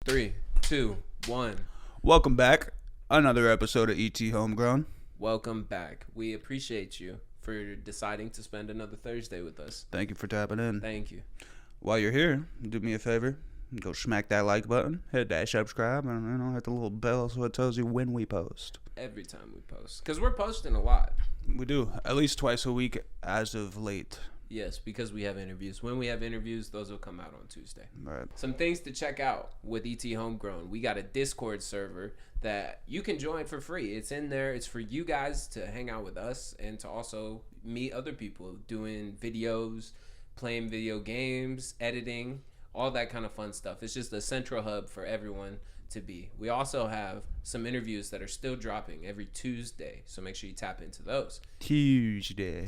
3, 2, 1. Welcome back. Another episode of ET Homegrown. Welcome back. We appreciate you for deciding to spend another Thursday with us. Thank you for tapping in. Thank you. While you're here, do me a favor. Go smack that like button, hit that subscribe, and hit the little bell so it tells you when we post. Every time we post. Because we're posting a lot. We do. At least twice a week as of late. Yes, because we have interviews. When we have interviews, those will come out on Tuesday. Right. Some things to check out with ET Homegrown. We got a Discord server that you can join for free. It's in there. It's for you guys to hang out with us and to also meet other people doing videos, playing video games, editing, all that kind of fun stuff. It's just a central hub for everyone to be. We also have some interviews that are still dropping every Tuesday, so make sure you tap into those. Tuesday.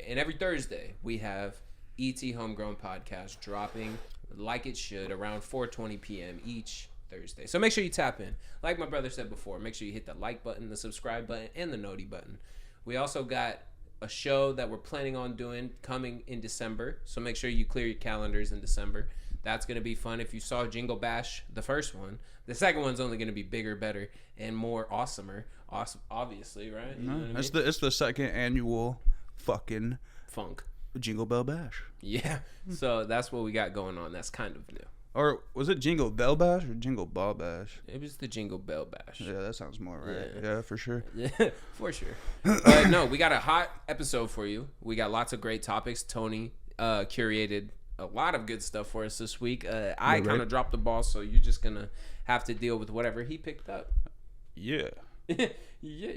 And every Thursday we have ET Homegrown Podcast dropping like it should around 4:20 p.m. each Thursday. So make sure you tap in. Like my brother said before, make sure you hit the like button, the subscribe button, and the noti button. We also got a show that we're planning on doing coming in December, so make sure you clear your calendars in December. That's going to be fun. If you saw Jingle Bash, the first one, the second one's only going to be bigger, better, and more awesomer. Awesome, obviously, right? You know what I mean? It's the second annual fucking Funk. Jingle Bell Bash. Yeah. So that's what we got going on. That's kind of new. Or was it Jingle Bell Bash or Jingle Ball Bash? It was the Jingle Bell Bash. Yeah, that sounds more right. Yeah, for sure. Yeah, for sure. But no, we got a hot episode for you. We got lots of great topics. Tony curated a lot of good stuff for us this week. I kind of dropped the ball, so you're just going to have to deal with whatever he picked up. Yeah. Yeah.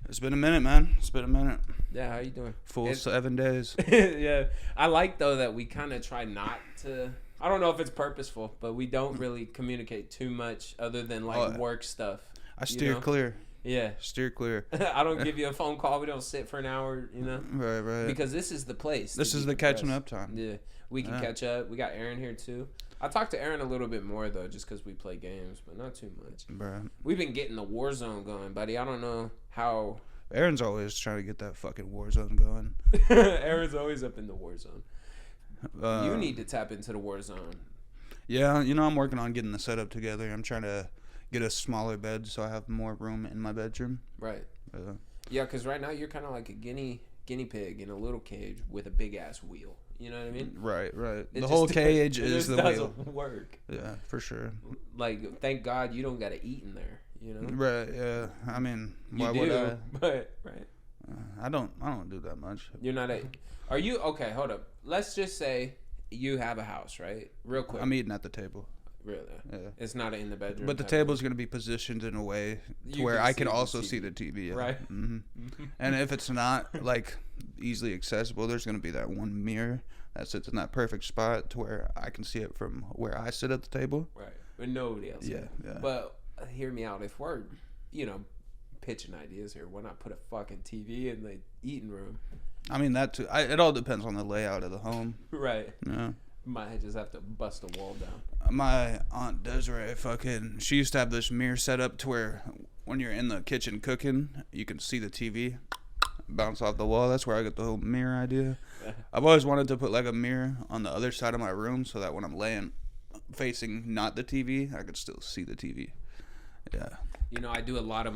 It's been a minute, man. It's been a minute. Yeah, how you doing? Full 7 days. Yeah. I like, though, that we kind of try not to... I don't know if it's purposeful, but we don't really communicate too much other than, like, work stuff. I steer clear. Yeah. Steer clear. I don't give you a phone call. We don't sit for an hour, you know? Right. Because this is the place. This is the catching up time. Yeah. We can catch up. We got Aaron here, too. I talked to Aaron a little bit more, though, just because we play games, but not too much. Bruh. We've been getting the Warzone going, buddy. I don't know how... Aaron's always trying to get that fucking Warzone going. Aaron's always up in the Warzone. You need to tap into the Warzone. Yeah, I'm working on getting the setup together. I'm trying to get a smaller bed so I have more room in my bedroom. Right. Yeah, because right now you're kind of like a guinea pig in a little cage with a big ass wheel. You know what I mean? Right. The whole cage is the wheel. It doesn't work. Yeah, for sure. Like, thank God you don't got to eat in there. You know? Right. Yeah. I mean, why would I? But right. I don't do that much. You're not a. Are you okay? Hold up. Let's just say you have a house, right? Real quick. I'm eating at the table. Really? Yeah. It's not in the bedroom. But the table's going to be positioned in a way to where I can also see the TV. Yeah. Right. Mm-hmm. And if it's not like easily accessible, there's going to be that one mirror that sits in that perfect spot to where I can see it from where I sit at the table. Right. But nobody else. Yeah. But hear me out. If we're, pitching ideas here, why not put a fucking TV in the eating room? I mean, that too. It all depends on the layout of the home. Right. Yeah. Might just have to bust a wall down. My Aunt Desiree she used to have this mirror set up to where when you're in the kitchen cooking, you can see the TV bounce off the wall. That's where I got the whole mirror idea. I've always wanted to put like a mirror on the other side of my room so that when I'm laying facing not the TV, I could still see the TV. Yeah. I do a lot of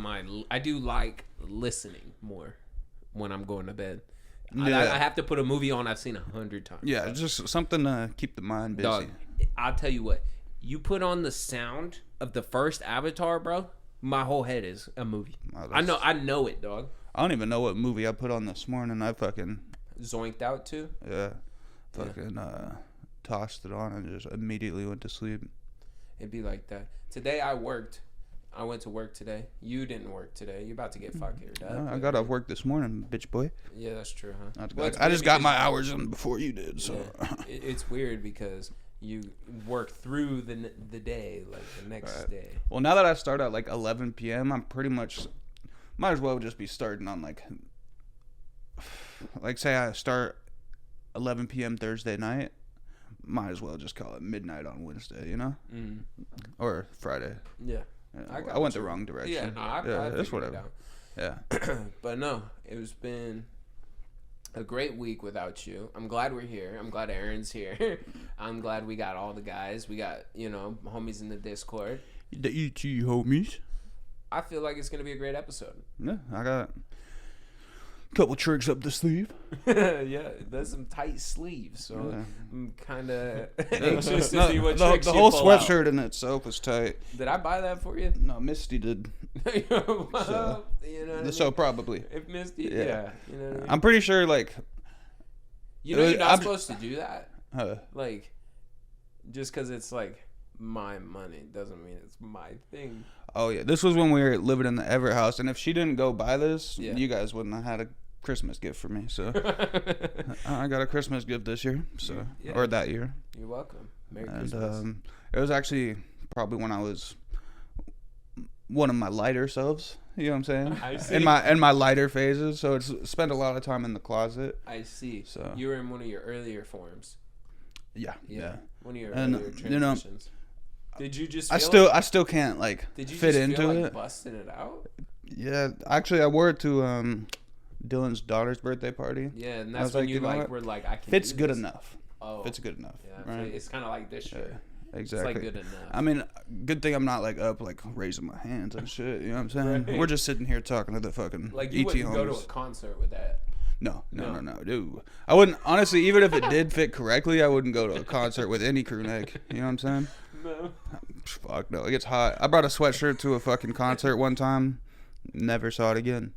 I do like listening more when I'm going to bed. Yeah. I have to put a movie on I've seen 100 times. Yeah, bro. Just something to keep the mind busy. Dog, I'll tell you what. You put on the sound of the first Avatar, bro, my whole head is a movie. Oh, I know it, dog. I don't even know what movie I put on this morning. I fucking... Zoinked out too? Yeah. Fucking tossed it on and just immediately went to sleep. It'd be like that. Today I worked. I went to work today. You didn't work today. You're about to get fired up. I got off work this morning, bitch boy. Yeah, that's true, huh? I just got my hours in before you did, so. Yeah. It's weird because you work through the day, like the next day. Well, now that I start at like 11 p.m., I'm pretty much, might as well just be starting on like say I start 11 p.m. Thursday night, might as well just call it midnight on Wednesday, or Friday. Yeah. I went the wrong direction. Yeah, no, I it's whatever. Yeah. But no, it's been a great week without you. I'm glad we're here. I'm glad Aaron's here. I'm glad we got all the guys. We got, homies in the Discord. The ET homies. I feel like it's going to be a great episode. Yeah, I got a couple tricks up the sleeve. Yeah, there's some tight sleeves, so yeah. I'm kind of anxious to see what tricks the you whole pull sweatshirt out. in itself is tight. Did I buy that for you? No, Misty did. So, So, you know what I mean? So probably. If Misty, Yeah. yeah, you know what I mean? I'm pretty sure, like... You're not I'm- supposed to do that. Huh. Like, just because it's, like, my money doesn't mean it's my thing. Oh, yeah. This was when we were living in the Everett house, and if she didn't go buy this, Yeah. you guys wouldn't have had a Christmas gift for me, so... I got a Christmas gift this year, so... Yeah. Or that year. You're welcome. Merry And Christmas. it was actually probably when I was one of my lighter selves. You know what I'm saying? I see. In my lighter phases, so it's spent a lot of time in the closet. I see. So You were in one of your earlier forms. yeah. One of your And, earlier you know, transitions. Did you just I feel still can't like Did you fit just into feel like it. busting it out? Yeah, actually, I wore it to Dylan's daughter's birthday party. Yeah, and I that's was when like, you you know like what? were like, I can Fits do good this. enough. Oh, Fits good enough. yeah, Right? it's kind of like this shirt. Yeah, exactly. It's like good enough. I mean, good thing I'm not like up like raising my hands and shit. You know what I'm saying? Right. We're just sitting here talking to the fucking Like you ET wouldn't go to a homies. concert with that. No, No. dude. I wouldn't honestly, even if it did fit correctly, I wouldn't go to a concert with any crew neck. You know what I'm saying? No. Fuck no, it gets hot. I brought a sweatshirt to a fucking concert one time. Never saw it again.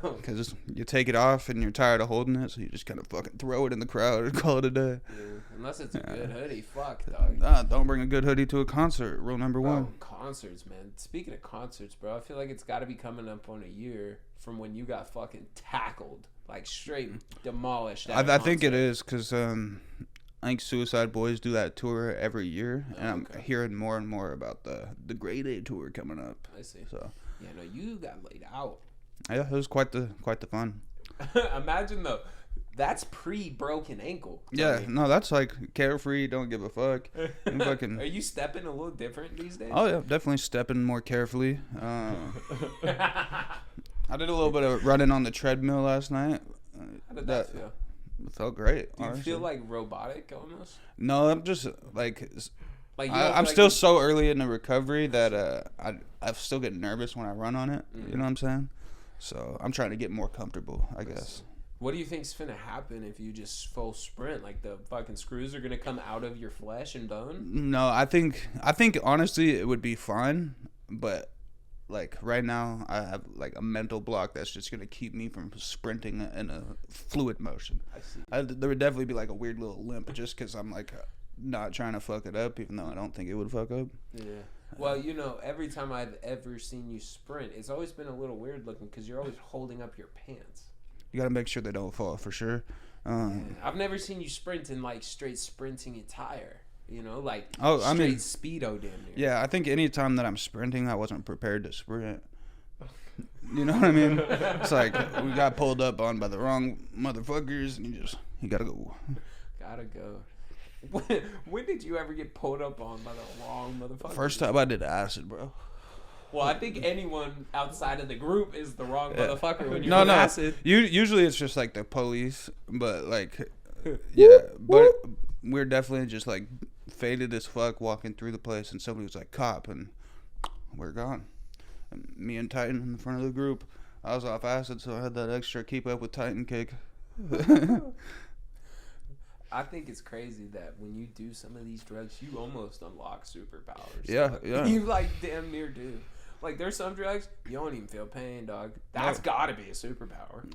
No. Because you take it off and you're tired of holding it, so you just kind of fucking throw it in the crowd and call it a day. Yeah. Unless it's a good hoodie. Fuck, dog. Don't bring a good hoodie to a concert. Rule number Bro, one. concerts, man. Speaking of concerts, bro, I feel like it's got to be coming up on a year from when you got fucking tackled, like straight demolished. At a I think it concert. is because I think Suicide Boys do that tour every year, and okay. I'm hearing more and more about the Grade A tour coming up. I see. So Yeah, no, you got laid out. yeah, it was quite the fun. Imagine though, that's pre-broken ankle. Yeah, Tony. no, that's like carefree, don't give a fuck. And fucking, Are you stepping a little different these days? oh yeah, definitely stepping more carefully. I did a little bit of running on the treadmill last night. How did that feel? It felt great. Do you honestly. feel like robotic almost? No, I'm just like Like you don't I'm feel still like so early in the recovery that I still get nervous when I run on it. Mm-hmm. You know what I'm saying? So I'm trying to get more comfortable, I guess. What do you think's gonna happen if you just full sprint? Like the fucking screws are gonna come out of your flesh and bone? No, I think honestly it would be fine, but like right now I have like a mental block that's just gonna keep me from sprinting in a fluid motion. I see. There would definitely be like a weird little limp just because I'm like not trying to fuck it up, even though I don't think it would fuck up. Yeah. Well, you know, every time I've ever seen you sprint, it's always been a little weird looking because you're always holding up your pants. You gotta make sure they don't fall for sure. I've never seen you sprint in like straight sprinting attire. You know, like Oh, straight I mean- speedo damn near. Yeah, I think any time that I'm sprinting, I wasn't prepared to sprint. You know what I mean? It's like we got pulled up on by the wrong motherfuckers, and you gotta go. Gotta go. When did you ever get pulled up on by the wrong motherfucker? First time I did acid, bro. Well, I think anyone outside of the group is the wrong motherfucker when you're No, on no. acid. Usually it's just like the police, but like, yeah, but we're definitely just like faded as fuck walking through the place, and somebody was like, "Cop," and we're gone. And me and Titan in the front of the group. I was off acid, so I had that extra keep up with Titan kick. I think it's crazy that when you do some of these drugs, you almost unlock superpowers. Yeah, dog. yeah. You like damn near do. Like there's some drugs you don't even feel pain, dog. That's got to be a superpower.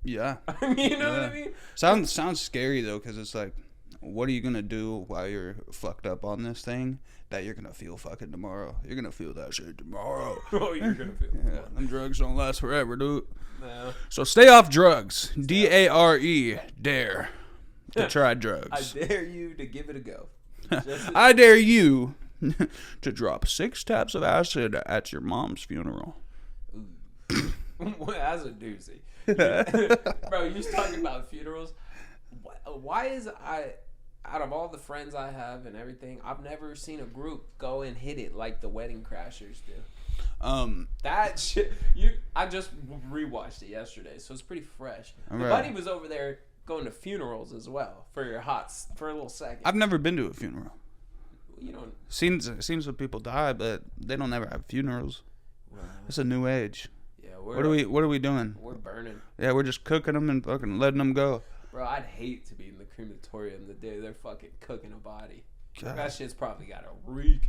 Yeah. You know what I mean? Sounds scary though, because it's like, what are you gonna do while you're fucked up on this thing that you're gonna feel fucking tomorrow? You're gonna feel that shit tomorrow. Oh, you're gonna feel. Yeah, them drugs don't last forever, dude. No. So stay off drugs. DARE, dare to try I drugs. dare you to give it a go. I dare you to drop 6 taps of acid at your mom's funeral. Well, that's a doozy. Bro, you was talking about funerals. Why is out of all the friends I have and everything, I've never seen a group go and hit it like the Wedding Crashers do. That shit, I just rewatched it yesterday, so it's pretty fresh. The buddy was over there going to funerals as well for a little second. I've never been to a funeral. You don't. Seems that people die, but they don't ever have funerals. It's a new age. Yeah, what are we doing? We're burning. Yeah, we're just cooking them and fucking letting them go. Bro, I'd hate to be in the crematorium the day they're fucking cooking a body. God. That shit's probably got a reek.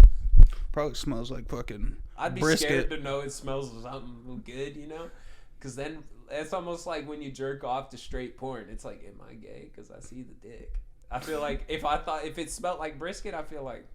Probably smells like fucking I'd be brisket. scared to know it smells something good, you know? Because then it's almost like when you jerk off to straight porn. It's like, am I gay? Because I see the dick. I feel like if it smelled like brisket, I feel like.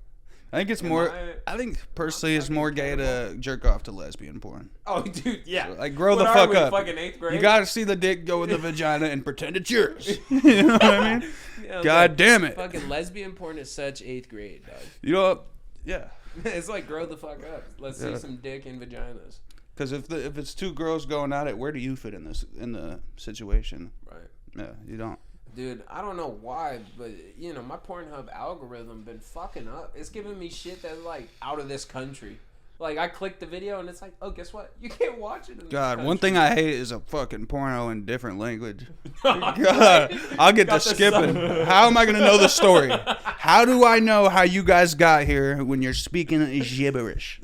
I think it's more. I think personally, it's more gay to jerk off to lesbian porn. Oh, dude, yeah. So, like, grow the fuck up. Fucking 8th grade? You gotta see the dick go in the vagina and pretend it's yours. You know what I mean? Yeah, God damn it. Fucking lesbian porn is such 8th grade, dog. You know, yeah. It's like grow the fuck up. Let's see some dick in vaginas. Because if it's two girls going at it, where do you fit in the situation? Right. Yeah, you don't. Dude, I don't know why, but, you know, my Pornhub algorithm been fucking up. It's giving me shit that's, like, out of this country. Like, I click the video, and it's like, oh, guess what? You can't watch it in this country. One thing I hate is a fucking porno in different language. God, I'll get to skipping. How am I going to know the story? How do I know how you guys got here when you're speaking gibberish?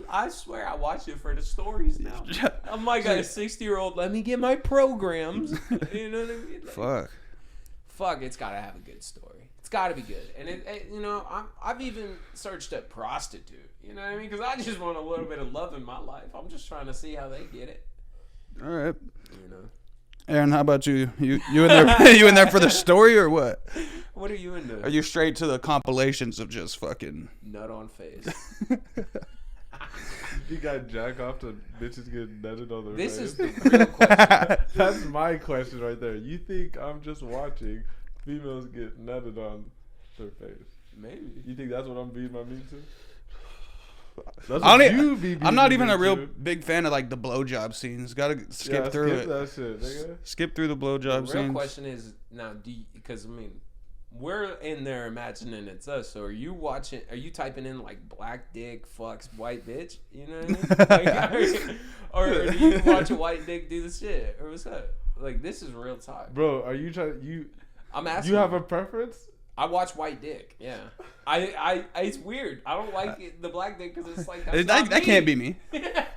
I swear I watch it for the stories now. I'm like a 60-year-old. Let me get my programs. You know what I mean? Like, fuck. It's gotta have a good story. It's gotta be good. And you know, I've even searched up prostitute. You know what I mean? Because I just want a little bit of love in my life. I'm just trying to see how they get it. All right. You know. Aaron, how about you? You in there? You in there for the story or what? What are you into? Are you straight to the compilations of just fucking nut on face? You got jack off to bitches getting nutted on their face? This is the real question. That's my question right there. You think I'm just watching females get nutted on their face? Maybe. You think that's what I'm beating my meat to? I'm not even a real big fan of like the blowjob scenes. Gotta skip through it. That shit, nigga. Skip through the blowjob scenes. The real question is now, because I mean, we're in there imagining it's us. So are you watching? Are you typing in like black dick fucks white bitch? You know what I mean? Or do you watch a white dick do the shit? Or what's up? Like this is real talk, bro. Are you trying? I'm asking. You have a preference? I watch white dick. Yeah, I it's weird. I don't like the black dick because it's like that can't be me.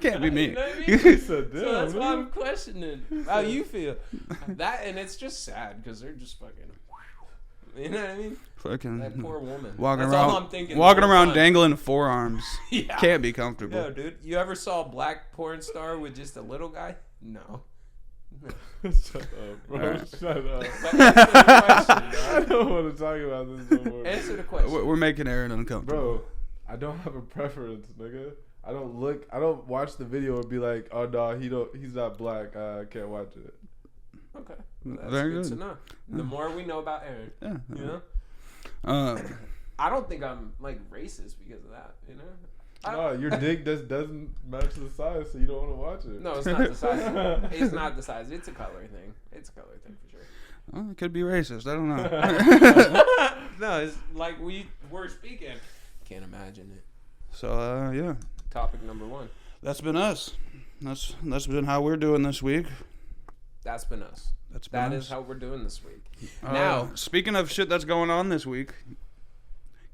Can't be me. You know what I mean? So that's why I'm questioning how you feel. That and it's just sad because they're just fucking. You know what I mean? Fucking that poor woman. Walking That's around, all I'm thinking. Walking around dangling forearms. Yeah. Can't be comfortable. No, dude. You ever saw a black porn star with just a little guy? No. Shut up, bro. Right. Shut up. I don't want to talk about this no more. Answer the question. We're making Aaron uncomfortable. Bro, I don't have a preference, nigga. I don't watch the video and be like, oh no, he's not black. I can't watch it. Okay. That's Very good good to know. The more we know about Aaron, yeah. You know? I don't think I'm like racist because of that, you know? No, your dick doesn't match the size, so you don't want to watch it. No, it's not the size. It's not the size. It's a color thing. It's a color thing for sure. Well, it could be racist. I don't know. No, it's like we're speaking. Can't imagine it. So, yeah. Topic number 1. That's been us. That's been how we're doing this week. That's been us. That is how we're doing this week. Now, speaking of shit that's going on this week,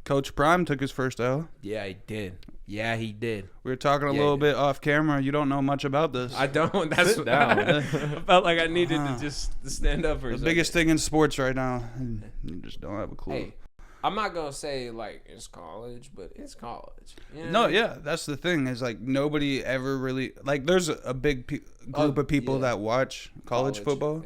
Coach Prime took his first L. Yeah, he did. We were talking a little bit off camera. You don't know much about this. I don't. That's down. I felt like I needed to just stand up for a second. The biggest thing in sports right now. You just don't have a clue. Hey, I'm not gonna say like it's college, but it's college. You know no, yeah, that's the thing. Is like nobody ever really like. There's a big group of people that watch college football,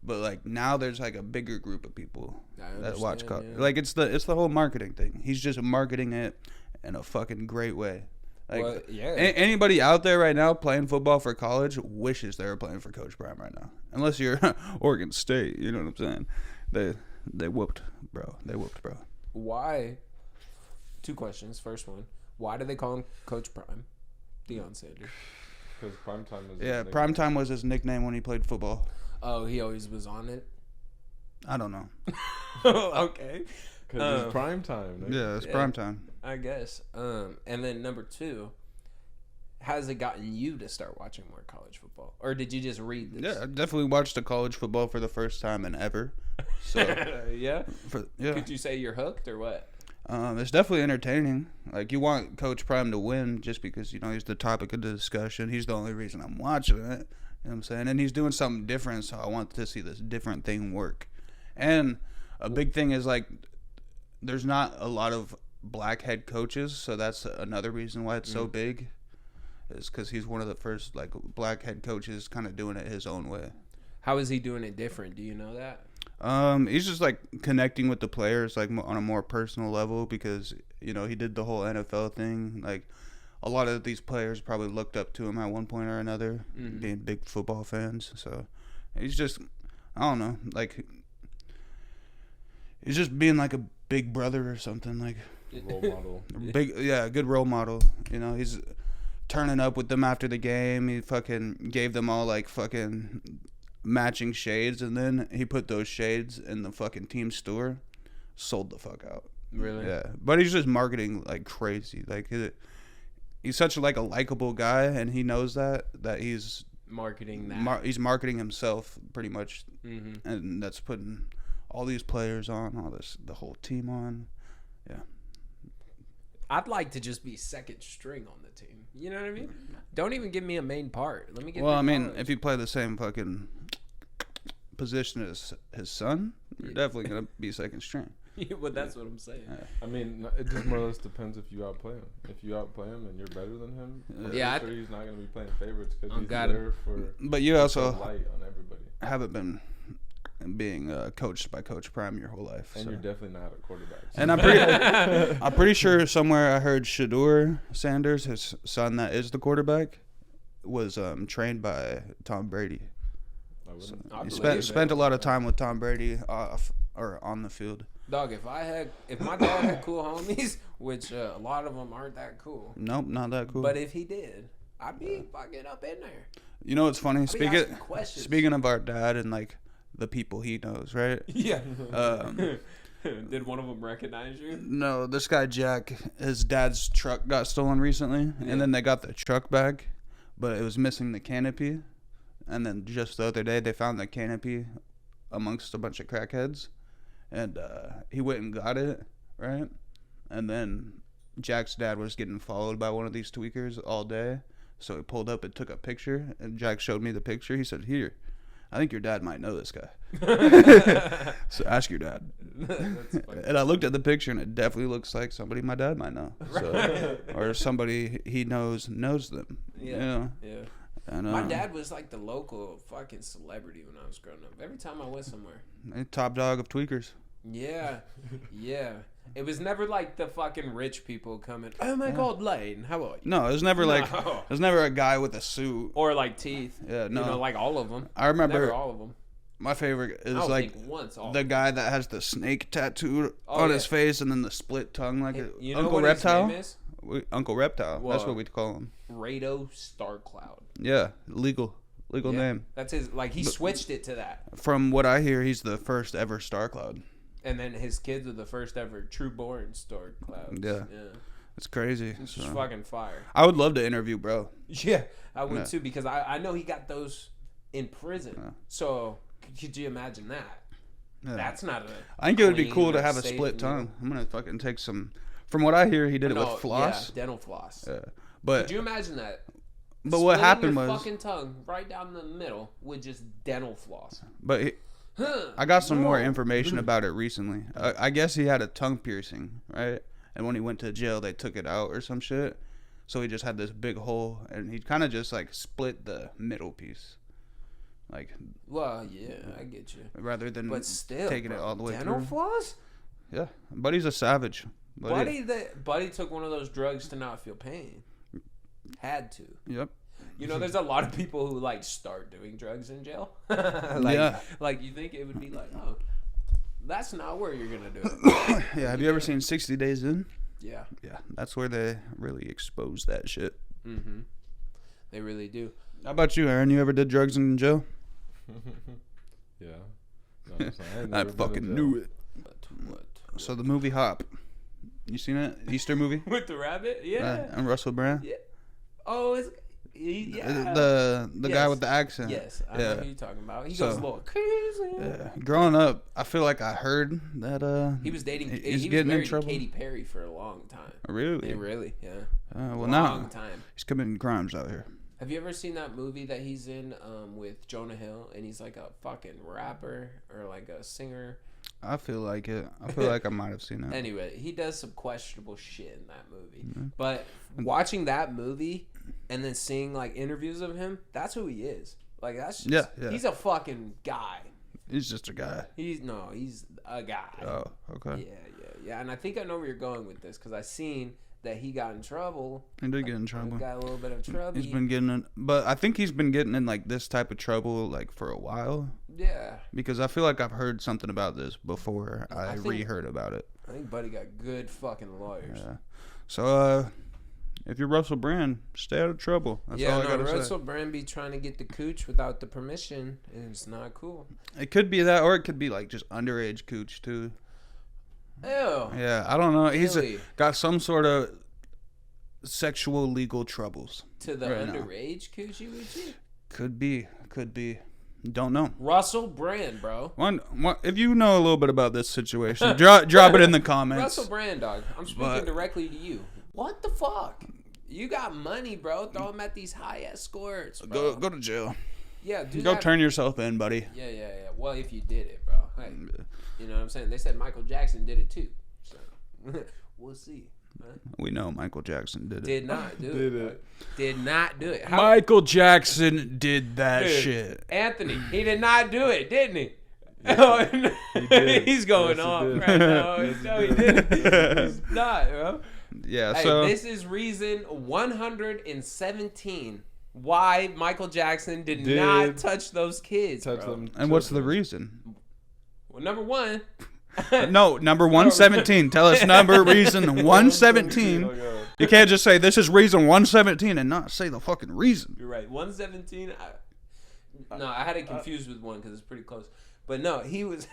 but like now there's like a bigger group of people that watch college. Yeah. Like it's the whole marketing thing. He's just marketing it in a fucking great way. Like anybody out there right now playing football for college wishes they were playing for Coach Prime right now. Unless you're Oregon State, you know what I'm saying? They whooped, bro. Why? 2 questions. First one, why do they call him Coach Prime? Deion Sanders. Because Primetime was Primetime was his nickname when he played football. Oh, he always was on it? I don't know. Okay. Because it's prime time. Nigga. Yeah, it's prime time. I guess. And then number 2, has it gotten you to start watching more college football, or did you just read this? Yeah, I definitely watched the college football for the first time in ever. So yeah. yeah. Could you say you're hooked or what? It's definitely entertaining. Like, you want Coach Prime to win just because, you know, he's the topic of the discussion. He's the only reason I'm watching it. You know what I'm saying? And he's doing something different, so I want to see this different thing work. And a big thing is, like, there's not a lot of black head coaches, so that's another reason why it's so big. Is because he's one of the first, like, black head coaches kind of doing it his own way. How is he doing it different? Do you know that? He's just like connecting with the players like on a more personal level because, you know, he did the whole NFL thing. Like, a lot of these players probably looked up to him at one point or another, being big football fans. So he's just, I don't know, like, he's just being like a big brother or something, like Role model. good role model. You know, he's turning up with them after the game. He fucking gave them all like fucking matching shades, and then he put those shades in the fucking team store, sold the fuck out. Really? Yeah, but he's just marketing like crazy. Like, he's such like a likable guy, and he knows that he's marketing that. He's marketing himself pretty much, and that's putting all these players on, the whole team on. Yeah. I'd like to just be second string on the team. You know what I mean? Don't even give me a main part. Let me get. Well, I mean, if you play the same fucking position as his son, you're definitely gonna be second string. Yeah, but that's what I'm saying. I mean, it just more or less depends if you outplay him. If you outplay him and you're better than him, yeah, sure he's not gonna be playing favorites because he's got it. there for. But you also light on everybody. haven't been being coached by Coach Prime your whole life, and so. you're definitely not a quarterback. So. And I'm pretty sure somewhere I heard Shador Sanders, his son that is the quarterback, was trained by Tom Brady. So he spent a lot of time with Tom Brady off or on the field. Dog, if my dad had cool homies, which a lot of them aren't that cool. Nope, not that cool. But if he did, I'd be fucking up in there. You know what's funny? Questions. Speaking of our dad and like the people he knows, right? Yeah. Did one of them recognize you? No, this guy Jack, his dad's truck got stolen recently, and then they got the truck back, but it was missing the canopy. And then just the other day, they found the canopy amongst a bunch of crackheads, and he went and got it, right? And then Jack's dad was getting followed by one of these tweakers all day, so he pulled up and took a picture, and Jack showed me the picture. He said, "Here, I think your dad might know this guy." So ask your dad. That's funny. And I looked at the picture, and it definitely looks like somebody my dad might know, so, or somebody he knows them. Yeah. You know? Yeah. And, My dad was like the local fucking celebrity when I was growing up. Every time I went somewhere. Top dog of tweakers. Yeah. Yeah. It was never like the fucking rich people coming, "Oh my God, Lane, how are you?" No, it was never like it was never a guy with a suit Or like Teeth. Yeah, no. You know, like all of them. I remember Never all of them. my favorite is I don't like think once all the guy that has the snake tattooed on his face and then the split tongue like You know Uncle what Reptile. his name is? Uncle Reptile. That's Whoa. what we call him. Rado Starcloud. Yeah, legal Yeah. name. That's his. Like he switched it to that, From what I hear, he's the first ever Star Cloud. and then his kids are the first ever true-born Starclouds. Yeah. It's crazy. It's so. just fucking fire. I would love to interview bro. Yeah, I would Yeah. too because I know he got those in prison. Yeah. So could you imagine that? Yeah. That's not a. I think it would be clean cool to or have a safe split meal. tongue. I'm gonna fucking take some. From what I hear, he did it No, with floss. Yeah, dental floss. Yeah. But Could you imagine that? But what Splitting happened your was, fucking tongue right down the middle with just dental floss. I got some more information about it recently. I guess he had a tongue piercing, right? And when he went to jail, they took it out or some shit. So he just had this big hole, and he kind of just like split the middle piece, like Well, yeah, I get you. rather than But still, taking it all the way dental through. floss. Yeah, Buddy's a savage. Buddy took one of those drugs to not feel pain. Had to. Yep. You know, there's a lot of people who like start doing drugs in jail. Yeah. Like you think it would be like, oh, that's not where you're gonna do it. Yeah. Have you ever seen 60 Days In? Yeah. Yeah, that's where they really expose that shit. Mm-hmm. They really do. How about you, Aaron? You ever did drugs in jail? Yeah. No, I fucking knew it. What? So the movie Hop. You seen it? Easter movie? With the rabbit? Yeah. And Russell Brand? Yeah. Oh, yeah. The guy with the accent. Yes, I know who you're talking about. He goes a little crazy. Yeah. Growing up, I feel like I heard that he was dating. He's he getting was in trouble. Katy Perry for a long time. Really? Yeah, really? Yeah. Well, long now time. he's committing crimes out here. Have you ever seen that movie that he's in with Jonah Hill, and he's like a fucking rapper or like a singer? I feel like it. I feel like I might have seen it. Anyway, he does some questionable shit in that movie. Mm-hmm. But watching that movie and then seeing like interviews of him, that's who he is. Like that's just, yeah. He's a fucking guy. He's just a guy. He's a guy. Oh, okay. Yeah. And I think I know where you're going with this because I seen that he got in trouble. He did get in trouble. Got a little bit of trouble. He's been getting in, but I think he's been getting in like this type of trouble like for a while. Yeah. Because I feel like I've heard something about this before I re-heard about it. I think Buddy got good fucking lawyers. Yeah. So, if you're Russell Brand, stay out of trouble. That's all I gotta say. Russell Brand be trying to get the cooch without the permission, and it's not cool. It could be that, or it could be like just underage cooch too. Ew. Yeah, I don't know. He's Really? got some sort of sexual legal troubles. To the underage coochie woochie? Could be. Don't know. Russell Brand, bro. One, if you know a little bit about this situation, drop it in the comments. Russell Brand, dog. I'm speaking directly to you. What the fuck? You got money, bro. Throw them at these high escorts, bro. Go to jail. Yeah, turn yourself in, buddy. Yeah. Well, if you did it, bro. Hey, you know what I'm saying? They said Michael Jackson did it too. So we'll see. Man. We know Michael Jackson did it. Did not do it. Did not do it. Michael Jackson did that shit. Anthony, he did not do it, didn't he? He did. He's going off right now. No, he didn't. He's not, bro. Yeah, hey, so this is reason 117 why Michael Jackson did not touch those kids, bro. And what's the reason? Well, number one. No, number 117. Tell us reason 117. You can't just say this is reason 117 and not say the fucking reason. You're right. 117. I had it confused with one because it's pretty close. But no, he was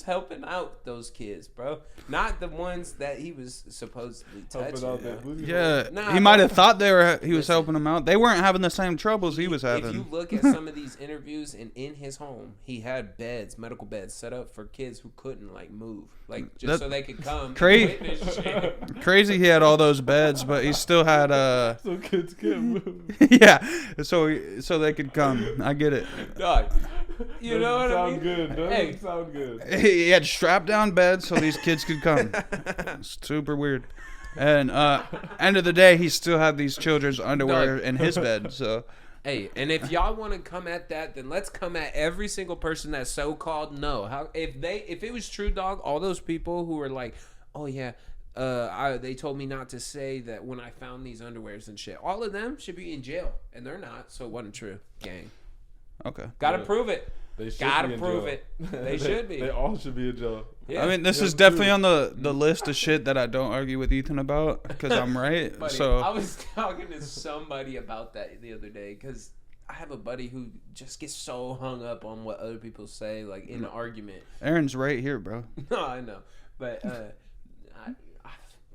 helping out those kids, bro. Not the ones that he was supposedly touching. Yeah, he might have thought he was helping them out. They weren't having the same troubles he was having. If you look at some of these interviews, and in his home, he had medical beds set up for kids who couldn't like move, like just so they could come. Crazy, he had all those beds, but he still had so kids can't move. Yeah, so they could come. I get it. Dog. You know what I mean? Doesn't sound good. He had strapped down beds so these kids could come. It's super weird. And end of the day, he still had these children's underwear in his bed. So, hey, and if y'all want to come at that, then let's come at every single person that so-called know. If it was true, dog, all those people who were like, oh yeah, they told me not to say that when I found these underwears and shit. All of them should be in jail, and they're not. So it wasn't true, gang. Okay. Gotta prove it. They should Gotta prove it. They should be. They all should be in jail. Yeah. I mean, this is definitely on the list of shit that I don't argue with Ethan about because I'm right. Buddy, so I was talking to somebody about that the other day because I have a buddy who just gets so hung up on what other people say, like in an argument. Aaron's right here, bro. No, I know, but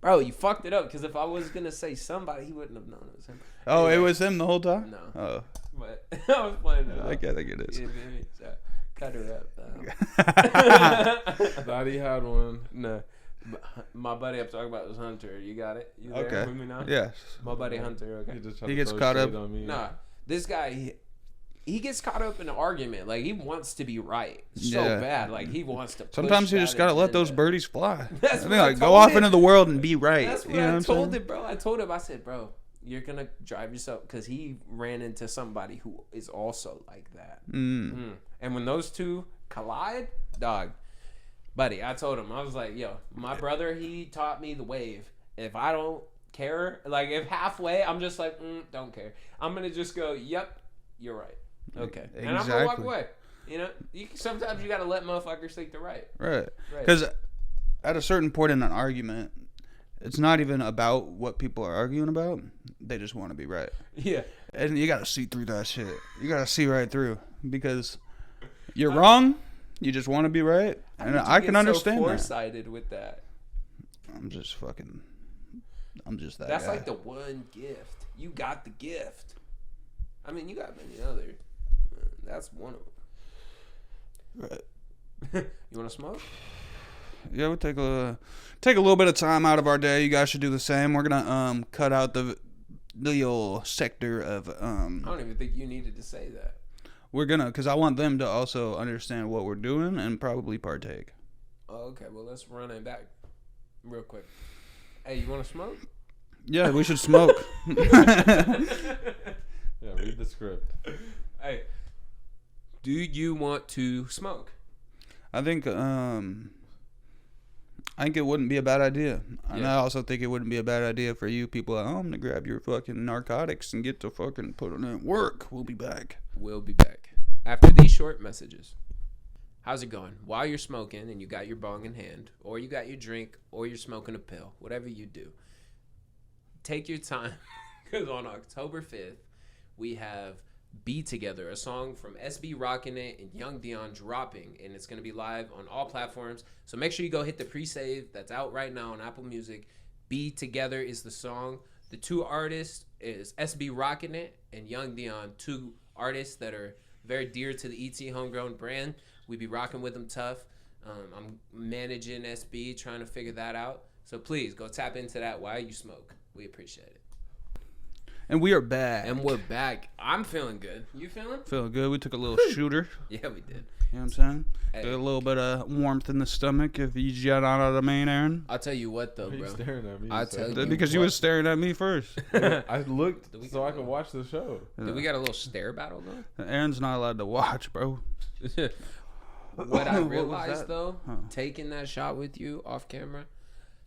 bro, you fucked it up because if I was gonna say somebody, he wouldn't have known it was him. Oh, anyway, it was him the whole time? No. Oh. But I was playing it. I think it is. So, cut her up. Thought he had one. No. My buddy I'm talking about was Hunter. You got it? You there okay. with me now? Yes. My buddy Hunter, okay. He gets caught up. Nah. This guy, he gets caught up in an argument. Like, he wants to be right so bad. Like, he wants to push. Sometimes you just got to let those birdies fly. That's what like, go off into the world and be right. That's what I told him, bro. I told him, I said, bro, you're going to drive yourself. Because he ran into somebody who is also like that. And when those two collide, dog, buddy, I told him, I was like, yo, my brother, he taught me the wave. If I don't care, like if halfway, I'm just like, don't care. I'm going to just go, yep, you're right. Okay. Exactly. And I'm going to walk away. You know, sometimes you got to let motherfuckers think they're right. Right. Because at a certain point in an argument, it's not even about what people are arguing about. They just want to be right. Yeah. And you got to see through that shit. You got to see right through because you're wrong. You just want to be right, How and did you I get can so understand that. foresighted with that. I'm just that. That's guy. like the one gift. You got the gift. I mean, you got many others. That's one of them. Right. You want to smoke? Yeah, we'll take a little bit of time out of our day. You guys should do the same. We're gonna cut out the old sector of I don't even think you needed to say that. We're gonna, because I want them to also understand what we're doing and probably partake. Oh, okay. Well, let's run it back real quick. Hey, you want to smoke? Yeah, we should smoke. Yeah, read the script. Hey, do you want to smoke? I think it wouldn't be a bad idea. And Yeah. I also think it wouldn't be a bad idea for you people at home to grab your fucking narcotics and get to fucking put it in work. We'll be back. We'll be back after these short messages. How's it going? While you're smoking and you got your bong in hand, or you got your drink, or you're smoking a pill, whatever you do, take your time, because on October 5th, we have Be Together, a song from SB Rockin' It and Young Dion dropping, and it's going to be live on all platforms. So make sure you go hit the pre-save that's out right now on Apple Music. Be Together is the song. The two artists is SB Rockin' It and Young Dion, two artists that are very dear to the ET Homegrown brand. We be rocking with them tough. I'm managing SB, trying to figure that out. So please go tap into that while you smoke. We appreciate it. And we are back. And we're back. I'm feeling good. You feeling? Feeling good. We took a little shooter. Yeah, we did. You know what I'm saying? Hey. Got a little bit of warmth in the stomach if you got out of the main, Aaron. I'll tell you what, though, Why are you bro. staring at me? I'll tell you. Because you was staring at me first. I looked Did we so get I could watch the show. Did we got a little stare battle, though? Aaron's not allowed to watch, bro. What I What was realized, that? though, Huh. taking that shot with you off camera,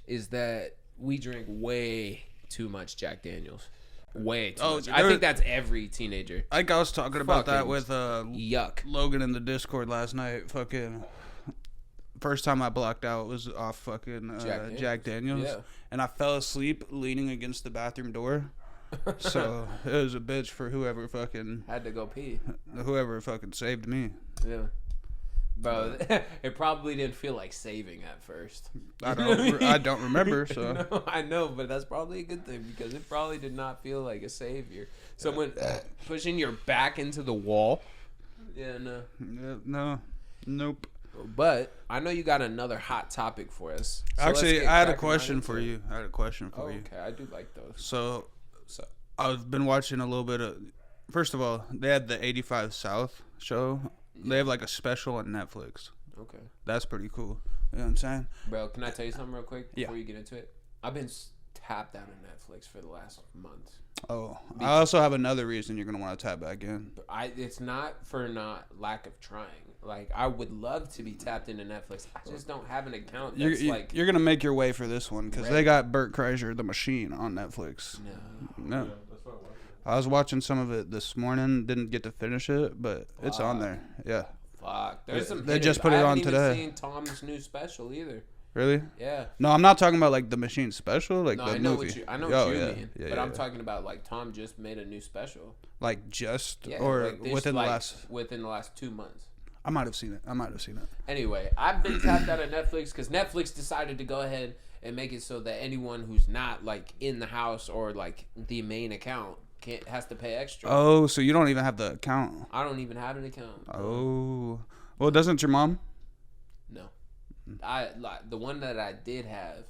is that we drink way too much Jack Daniels. Way too much. I think that's every teenager. I was talking about that Fucking with Yuck. Logan in the Discord last night. Fucking first time I blocked out was off fucking Jack Daniels. Yeah. And I fell asleep leaning against the bathroom door. So it was a bitch for whoever fucking saved me. Yeah. Bro, it probably didn't feel like saving at first. I don't remember. So No, I know, but that's probably a good thing because it probably did not feel like a savior. Someone pushing your back into the wall. Yeah, no. no, nope. But I know you got another hot topic for us. So let's Actually, get I had a cracking question right for into it. you. I had a question for you. Okay, I do like those. So I've been watching a little bit of. First of all, they had the 85 South show. They have like a special on Netflix. Okay. That's pretty cool. You know what I'm saying? Bro, can I tell you something real quick Yeah. before you get into it? I've been tapped out of Netflix for the last month. Oh, I also have another reason you're gonna want to tap back in. It's not for lack of trying. Like, I would love to be tapped into Netflix. I just don't have an account that's You're gonna make your way for this one because they got Burt Kreischer, The Machine, on Netflix. No. Yeah, that's what I watched. I was watching some of it this morning. Didn't get to finish it, but it's on there. Yeah. Fuck. There's some They just hitters. put it I on haven't today. even seen Tom's new special either. Really? Yeah. No, I'm not talking about like the Machine special, like No, the I know movie. what you yeah. mean. Yeah, but yeah, I'm yeah. talking about like Tom just made a new special. Like just Yeah, or like this, within like, the last. within the last 2 months. I might have seen it. Anyway, I've been tapped out of Netflix because Netflix decided to go ahead and make it so that anyone who's not like in the house or like the main account has to pay extra. Oh, so you don't even have the account? I don't even have an account. Oh, well, doesn't your mom? No, the one that I did have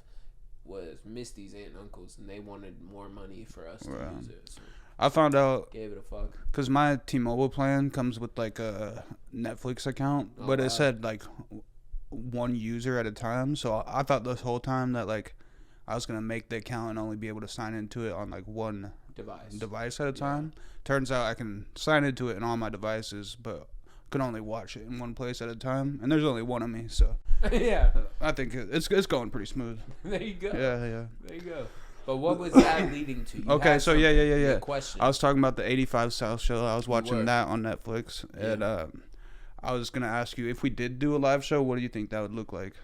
was Misty's aunt and uncles, and they wanted more money for us to use it. So I found out gave it a fuck. because my T-Mobile plan comes with like a Netflix account, but it said like one user at a time. So I thought this whole time that like I was gonna make the account and only be able to sign into it on like one device at a time. Turns out I can sign into it in all my devices, but can only watch it in one place at a time. And there's only one of me, so Yeah, I think it's going pretty smooth. there you go. Yeah. There you go. But what was that leading to? You Okay, had so some yeah. good question. I was talking about the 85 South show. I was watching were. that on Netflix, and I was gonna ask you if we did do a live show, what do you think that would look like?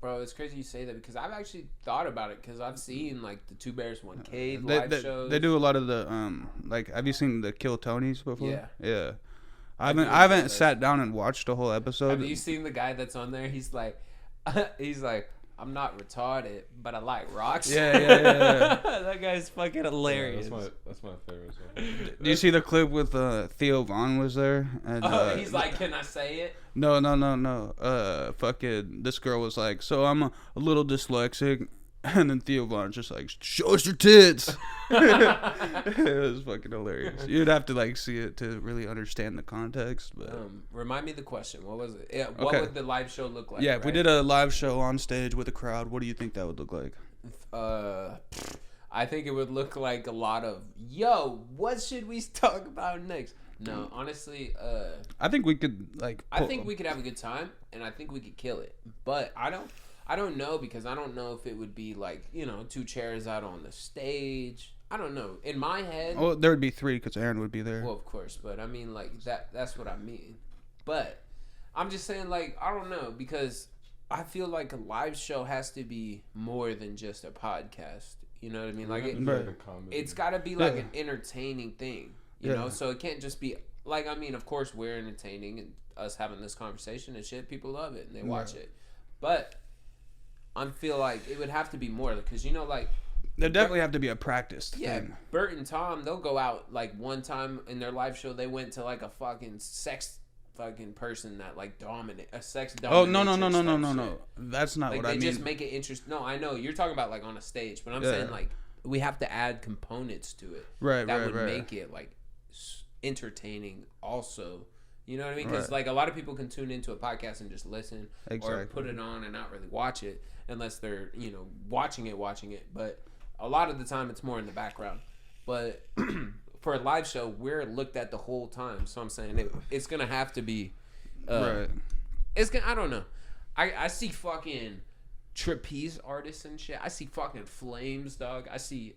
Bro, it's crazy you say that because I've actually thought about it because I've seen like the Two Bears One Cave live shows. They do a lot of the like. Have you seen the Kill Tonys before? Yeah. Yeah. I haven't sat down and watched a whole episode. Have you seen the guy that's on there? He's like, I'm not retarded, but I like rocks. Yeah. That guy's fucking hilarious. Yeah, that's my favorite song. Do you see the clip with Theo Vaughn was there? And, he's like, can I say it? No. Fucking this girl was like, so I'm a little dyslexic. And then Theo Vaughn's just like, show us your tits. It was fucking hilarious. You'd have to like see it to really understand the context. But remind me the question. What was it? Yeah, what Okay. would the live show look like? yeah, if we did a live show on stage with a crowd, what do you think that would look like? I think it would look like a lot of, yo, what should we talk about next? No, honestly, I think we could like. I think we could have a good time, and I think we could kill it. But I don't know, because I don't know if it would be like, 2 chairs out on the stage. I don't know. In my head, Oh, there would be 3 because Aaron would be there. well, of course, but I mean, like, that's what I mean. But I'm just saying, like, I don't know, because I feel like a live show has to be more than just a podcast. You know what I mean? Like, it's got to be like an entertaining thing, you know? So it can't just be like, I mean, of course we're entertaining, and us having this conversation and shit, people love it and they watch it. But I feel like it would have to be more, because like, there definitely have to be a practice thing. Bert and Tom, they'll go out like one time in their live show. They went to like a fucking sex fucking person that like a sex dominatrix. Oh no! That's not like, what I mean. They just make it interesting. No, I know you're talking about like on a stage, but I'm saying like we have to add components to it. Right. That would make it like entertaining also. You know what I mean? Because like a lot of people can tune into a podcast and just listen or put it on and not really watch it unless they're watching it. But a lot of the time it's more in the background. But for a live show, we're looked at the whole time. So I'm saying it's gonna have to be. Right. I don't know. I see fucking trapeze artists and shit. I see fucking flames, dog. I see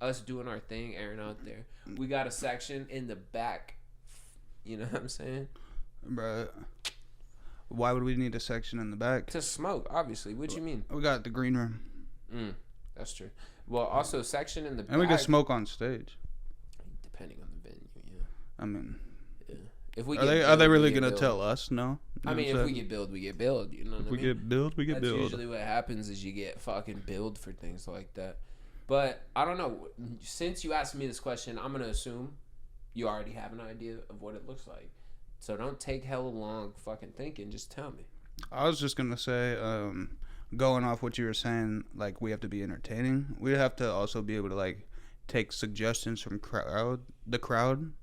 us doing our thing, Aaron out there. We got a section in the back. You know what I'm saying? Right. Why would we need a section in the back? To smoke, obviously. What you mean? We got the green room. That's true. Well, also section in the back. And we can smoke on stage. Depending on the venue, yeah. I mean, yeah. If we are they really gonna tell us no? I mean, if we get billed, we get billed. You know what I mean? We get billed. That's usually what happens is you get fucking billed for things like that. But I don't know. Since you asked me this question, I'm gonna assume you already have an idea of what it looks like. So don't take hella long fucking thinking. Just tell me. I was just gonna say, going off what you were saying, like we have to be entertaining. We have to also be able to like take suggestions from the crowd,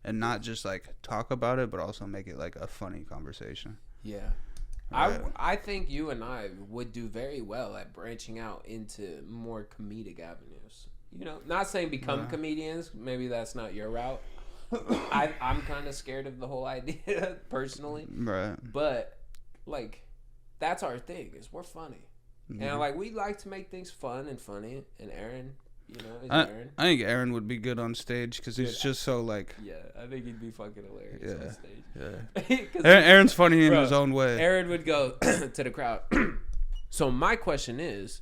and not just like talk about it, but also make it like a funny conversation. Yeah. I think you and I would do very well at branching out into more comedic avenues. Not saying become comedians. Maybe that's not your route. I'm kind of scared of the whole idea personally. Right. But like, that's our thing. Is we're funny, and like we like to make things fun and funny. And Aaron, is Aaron. I think Aaron would be good on stage because he's just so like. Yeah, I think he'd be fucking hilarious on Yeah. stage. Aaron's funny in his own way. Aaron would go to the crowd. So my question is,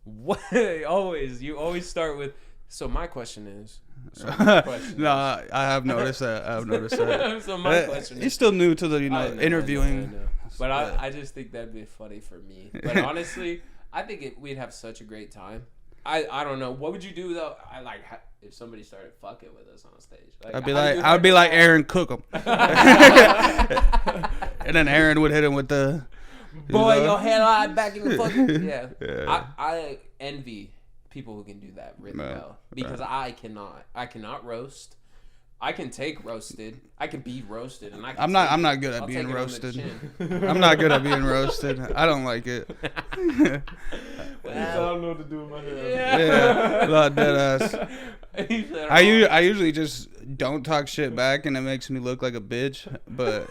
you always start with. So my question is. No, I have noticed that. So my question is. He's still new to the interviewing. I know. But I just think that'd be funny for me. But honestly, I think we'd have such a great time. I don't know. What would you do though? If somebody started fucking with us on stage. Like, I'd be like Aaron, cook him. And then Aaron would hit him with the. Boy, your headline back in the fucking. Yeah. I envy people who can do that really well because I cannot roast. I can take roasted. I can be roasted, and I'm not good at being roasted. I'm not good at being roasted. I don't like it. I don't know what to do with my hair. Yeah, a lot dead ass. I usually just don't talk shit back, and it makes me look like a bitch. But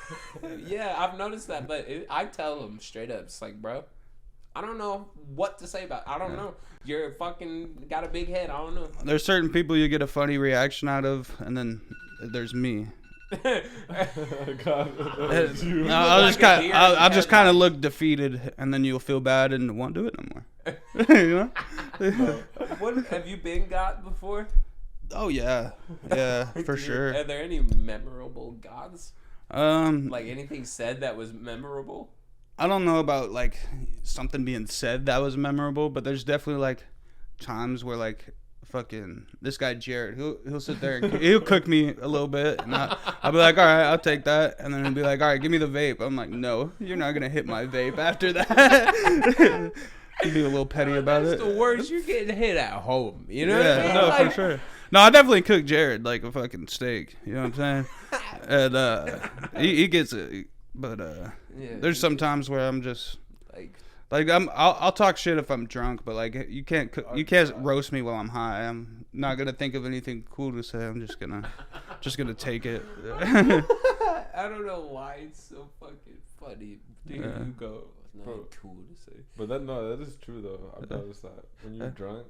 yeah, I've noticed that. But I tell them straight up, it's like, bro, I don't know what to say about it. I don't know. You're fucking got a big head. I don't know. There's certain people you get a funny reaction out of, and then there's me. I'll just kind of look defeated, and then you'll feel bad and won't do it no more. What have you been got before? Oh yeah, for sure. Are there any memorable gods? Like anything said that was memorable? I don't know about like something being said that was memorable, but there's definitely like times where like fucking this guy Jared, he'll sit there and he'll cook me a little bit, and I'll be like, all right, I'll take that, and then he'll be like, all right, give me the vape. I'm like, no, you're not gonna hit my vape after that. He'd be a little petty about That's it. the worst. You're getting hit at home. You know Yeah, what I mean? no, Like, for sure. No, I definitely cook Jared like a fucking steak. You know what I'm saying? And he gets it, but yeah, there's some times where I'm just like I'll talk shit if I'm drunk, but like you can't roast me while I'm high. I'm not gonna think of anything cool to say. I'm just gonna take it. I don't know why it's so fucking funny. Dude, you go. It's not cool to say. But that is true though. I've noticed that when you're drunk.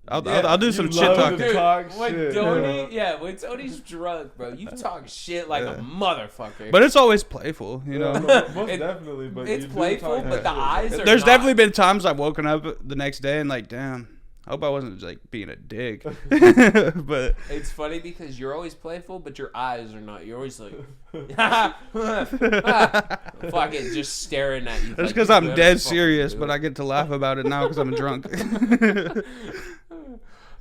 I'll do some shit love talking. to talk when shit, when Tony's drunk, bro, you talk shit like a motherfucker. But it's always playful, you know. Most definitely, but it's you do playful, talk but shit. the eyes are. There's not. definitely been times I've woken up the next day and like, damn, I hope I wasn't like being a dick. But It's funny because you're always playful, but your eyes are not. You're always like, fucking just staring at you. that's like because you I'm better dead fucking serious, do but it. I get to laugh about it now because I'm drunk.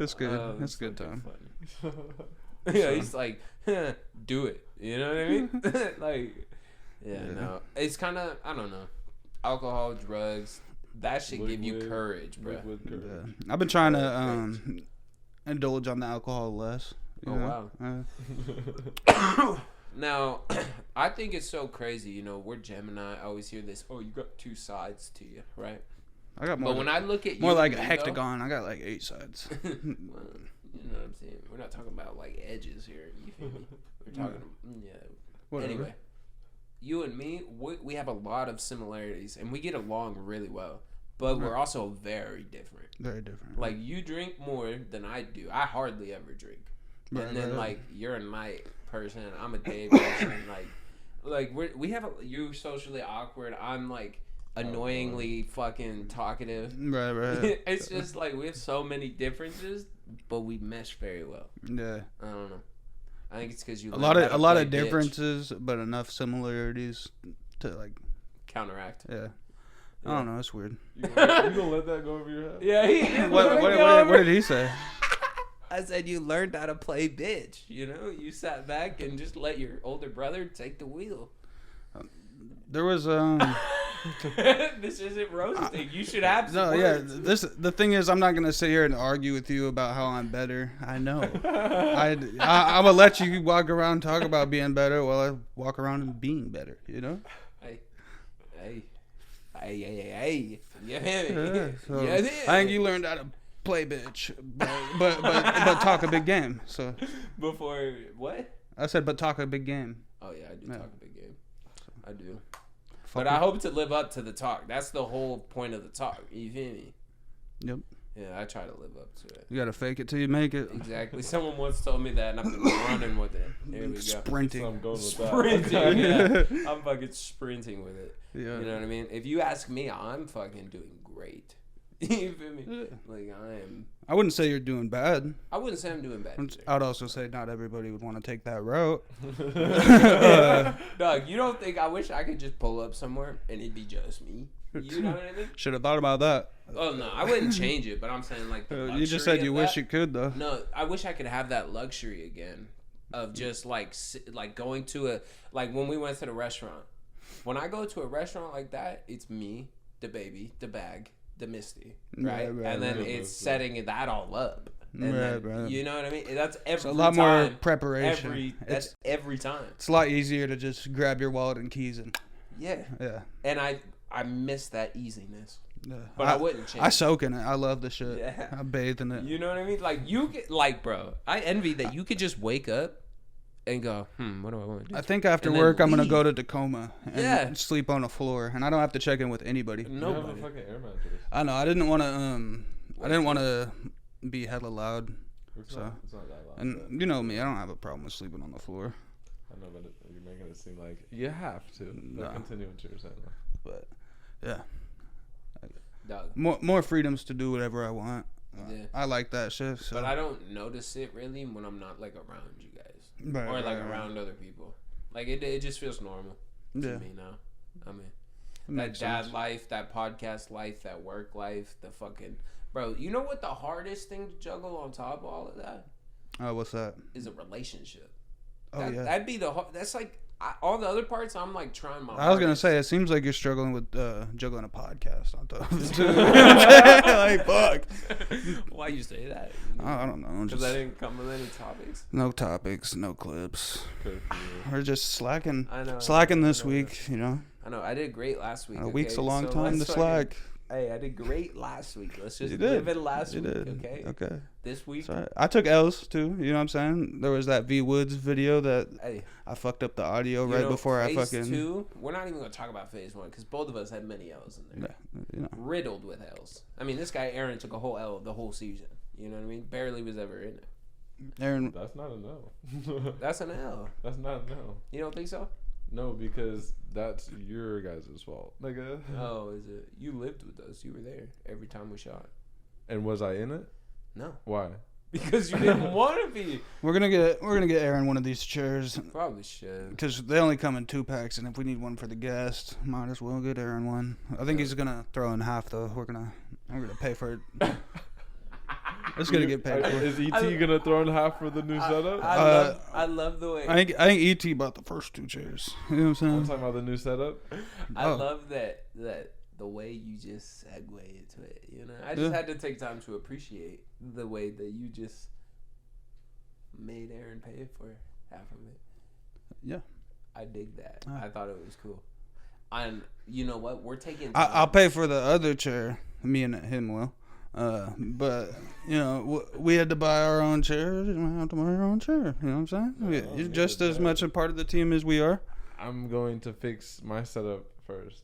It's good. It's a good time. Yeah, he's like, do it. You know what I mean? Like, yeah, no. It's kind of, I don't know. Alcohol, drugs, that should give you courage, bro. Yeah. I've been trying to indulge on the alcohol less. You know? Wow. Now, I think it's so crazy. You know, we're Gemini. I always hear this. Oh, you got two sides to you, right? I got more. But when I look at you, more like a though, hectagon. I got like 8 sides. well, you know what I'm saying? We're not talking about like edges here. You feel me? We're talking, Whatever. Anyway, you and me, we have a lot of similarities, and we get along really well. But we're also very different. Very different. Like, you drink more than I do. I hardly ever drink. And then like you're a night person, I'm a day person. like you're socially awkward. I'm like annoyingly fucking talkative. Right. It's just like we have so many differences, but we mesh very well. Yeah. I don't know. I think it's because you A lot of differences, but enough similarities to like counteract. Yeah. I don't know. It's weird. You gonna let that go over your head? Yeah, he did. What did he say? I said you learned how to play bitch. You know, you sat back and just let your older brother take the wheel. There was This isn't roasting. You should have some words. The thing is, I'm not gonna sit here and argue with you about how I'm better. I know. I'm gonna let you walk around and talk about being better while I walk around and being better. You know. Hey. You hear me? Yeah, so You hear me? I think you learned how to play bitch, but talk a big game. So Before what? I said, but talk a big game. Oh yeah, I do talk a big game. I do. Fuck But it. I hope to live up to the talk. That's the whole point of the talk. You feel me? Yep. Yeah, I try to live up to it. You gotta fake it till you make it. Exactly. Someone once told me that, and I've been running with it. There we go. Sprinting. So I'm going with Sprinting. that. Yeah. I'm fucking sprinting with it. Yeah. You know what I mean? If you ask me, I'm fucking doing great. You feel me? Yeah. Like I am. I wouldn't say you're doing bad. I wouldn't say I'm doing bad. either. I'd also say not everybody would want to take that route. Dog, you don't think I wish I could just pull up somewhere and it'd be just me? You know what I mean? Should have thought about that. Oh no, I wouldn't change it, but I'm saying like the You just luxury said you of wish that. you could though. No, I wish I could have that luxury again of just like going to a like when we went to the restaurant. When I go to a restaurant like that, it's me, the baby, the bag, the Misty, right? And then it's setting that all up. And then, you know what I mean? That's every It's a lot time, more preparation. That's every time. It's a lot easier to just grab your wallet and keys and Yeah. yeah. And I miss that easiness. Yeah. But I wouldn't change I it. soak in it. I love the shit. Yeah. I bathe in it. You know what I mean? Like you get like, bro, I envy that you could just wake up and go, what do I want to do? I think after And then work I'm gonna leave. go to Tacoma and Yeah. sleep on the floor, and I don't have to check in with anybody. You have a Nobody. fucking air mattress. I know. I didn't want to be hella loud. It's So. it's not that loud. And you know me, I don't have a problem with sleeping on the floor. I know, but you're making it seem like you have to. No. But continue what you were saying. But yeah, Dog. more freedoms to do whatever I want. Yeah. I like that shit. So. But I don't notice it really when I'm not like around you guys Right, or like right. around other people. Like it just feels normal to Yeah. me now. I mean, It that makes dad sense. life, that podcast life, that work life, the fucking bro. You know what the hardest thing to juggle on top of all of that Oh, what's that? is a relationship. Oh, yeah. That'd be the hard. That's like all the other parts. I'm like trying my. I was gonna hardest. say, it seems like you're struggling with juggling a podcast on top of it too. You know what I'm saying? Like, fuck. Why you say that? I don't know. Because Just I didn't come with any topics. no topics, no clips. Curfew. We're just slacking. I know. Slacking this I know. week, you know. I know. I did great last week. A week's a okay? long So time to let's slack. Hey, I did great last week. Let's just You did. live it last You week, did. okay? Okay. This week, Sorry. I took L's too. You know what I'm saying? There was that V Woods video that hey, I fucked up the audio you right know, before I phase fucking. 2, we're not even gonna talk about phase 1 because both of us had many L's in there, Yeah, you know. riddled with L's. I mean, this guy Aaron took a whole L the whole season. You know what I mean? Barely was ever in it. Aaron, That's not a no. That's an L. That's not a no. You don't think so? No, because that's your guys' fault, nigga. Oh, is it? You lived with us. You were there every time we shot. And was I in it? No, Why? because you didn't want to be. we're gonna get Aaron one of these chairs Probably should. because they only come in 2-packs, and if we need one for the guest, might as well get Aaron one. I think he's gonna throw in half though. We're gonna pay for it. It's gonna get paid for. Is ET gonna throw in half for the new setup? I love the way. I think ET bought the first 2 chairs. You know what I'm I'm saying? talking about the new setup. I Oh. love that the way you just segue into it. You know, I just Yeah. had to take time to appreciate the way that you just made Aaron pay for half of it. Yeah. I dig that. Ah. I thought it was cool. And you know what? We're taking. I'll pay for the other chair. Me and him will. But you know, we had to buy our own chairs. You don't have to buy your own chair. You know what I'm saying? You're just as much a part of the team as we are. I'm going to fix my setup first.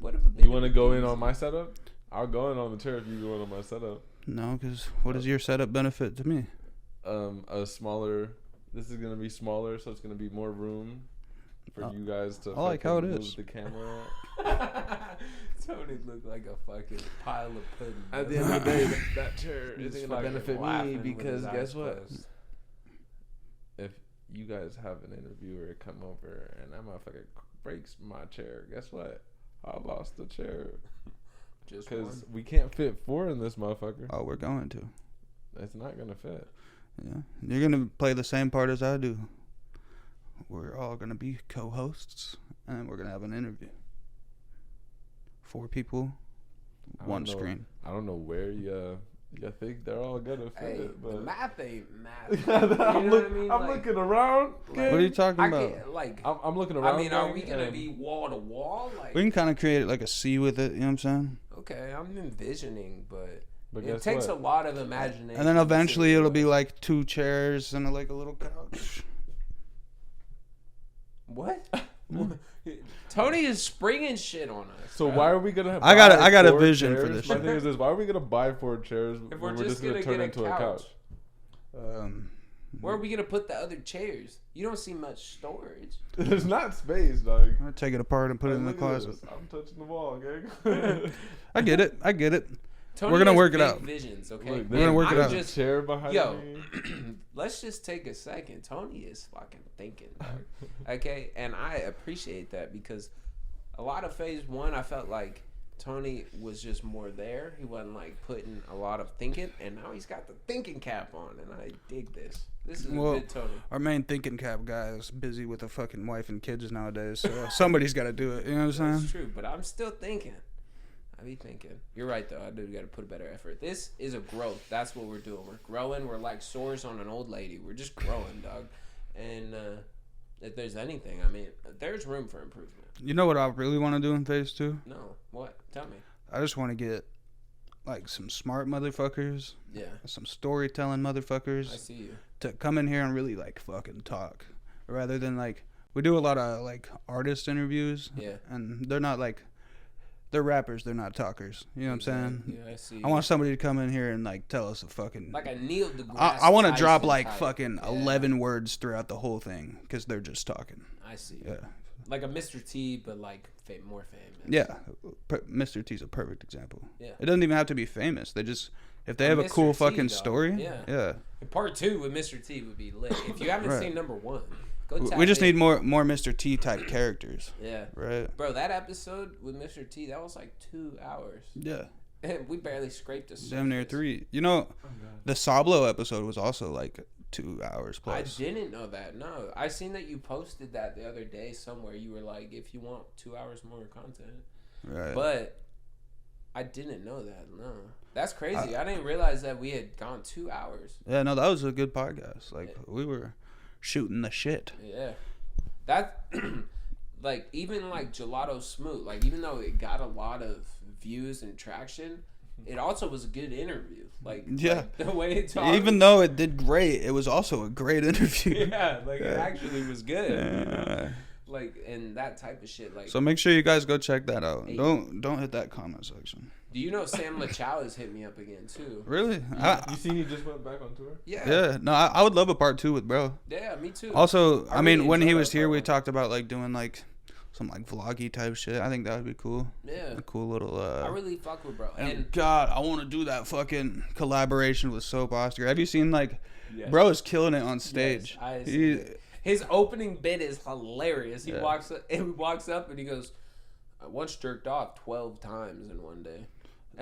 What if a You want to go in on my setup? I'll go in on the chair if you go in on my setup. No, because what does your setup benefit to me? A smaller. This is gonna be smaller, so it's gonna be more room for you guys to. I like how it fucking is. move the camera. Tony looked like a fucking pile of pudding. At the bro. end of the day, that chair He's isn't gonna fucking benefit laughing me with because his guess eyes what? closed. If you guys have an interviewer come over and that motherfucker breaks my chair, guess what? I lost the chair Just because one. we can't fit 4 in this motherfucker. Oh, we're going to. It's not gonna fit. Yeah, you're gonna play the same part as I do. We're all gonna be co-hosts, and we're gonna have an interview. 4 people, I one don't know- screen. I don't know where you think they're all gonna fit, Hey, the but math ain't math. You know I'm, what I mean? I'm Like- looking around. like- What are you talking I about? can't like. I'm looking around. I mean, are gang, we gonna and be wall to wall? Like, We can kind of create like a C with it. You know what I'm saying? okay, I'm envisioning, but But it guess takes what? a lot of imagination. And then to eventually see it'll what- be like 2 chairs and like a little couch. what? Tony is springing shit on us. So bro. why are we gonna have? I got a 4 vision for chairs? this My shit. thing is this: why are we gonna buy 4 chairs If when we're just gonna turn get into a a couch, couch? where are we gonna put the other chairs? You don't see much storage. There's not space, dog. I'll take it apart and put it in the Look at closet. this. I'm touching the wall, gang. I get it. Tony We're gonna has work it big out. Visions, okay. Look, And We're gonna work it I'm out. Just, chair behind yo, me. let's just take a second. Tony is fucking thinking, dog. Okay, and I appreciate that because a lot of phase 1, I felt like Tony was just more there. He wasn't like putting a lot of thinking, and now he's got the thinking cap on, and I dig this. This is Well, a good Tony. Our main thinking cap guy is busy with a fucking wife and kids nowadays, so somebody's got to do it. You know what I'm That's saying? true, but I'm still thinking. I be thinking. You're right though. I do got to put a better effort. This is a growth. That's what we're doing. We're growing. We're like sores on an old lady. We're just growing, dog. And if there's anything, I mean, there's room for improvement. You know what I really want to do in phase 2? No, what? Tell me. I just want to get like some smart motherfuckers, Yeah, some storytelling I motherfuckers see you. to come in here and really like fucking talk, rather than like we do a lot of like artist interviews. Yeah. And they're not like they're rappers. They're not talkers. You know what I'm saying? Yeah, I see. I want somebody to come in here and like tell us a fucking. like a Neil deGrasse. I want to drop Tyson like type. fucking Yeah, 11 words throughout the whole thing because they're just talking. I see. Yeah. Like a Mr. T, but like more famous. Yeah. Mr. T's a perfect example. Yeah. It doesn't even have to be famous. They just if they A have a Mr. cool T, fucking dog. story. Yeah. Yeah. Part 2 with Mr. T would be lit. If you haven't Right. seen number 1, We just need more Mr. T type characters. Yeah. Right. Bro, that episode with Mr. T, that was like 2 hours. Yeah. And we barely scraped the surface. Damn near 3. You know, the Sablo episode was also like 2 hours plus. I didn't know that. No, I seen that you posted that the other day somewhere. You were like, if you want 2 hours more content. Right. But I didn't know that. No, that's crazy. I didn't realize that we had gone 2 hours. Yeah, no, that was a good podcast. Like we were shooting the shit. Yeah, that like even like Gelato Smoot. Like even though it got a lot of views and traction, it also was a good interview. Like the way it talked. Even though it did great, it was also a great interview. Yeah, like it actually was good. You know? Like and that type of shit. Like so, make sure you guys go check that out. Don't hit that comment section. Do you know Sam LaChow has hit me up again too? Really? You seen he just went back on tour? Yeah. Yeah. No, I would love a part 2 with bro. Yeah, me too. Also, I mean, really when he enjoy was that here, part we one. talked about like doing like some like vloggy type shit. I think that would be cool. Yeah. A cool little. I really fuck with bro. And God, I want to do that fucking collaboration with Soap Oscar. Have you seen like, Yes. bro is killing it on stage. Yes, I see it. His opening bit is hilarious. He Yeah. walks up and he goes, "I once jerked off 12 times in one day."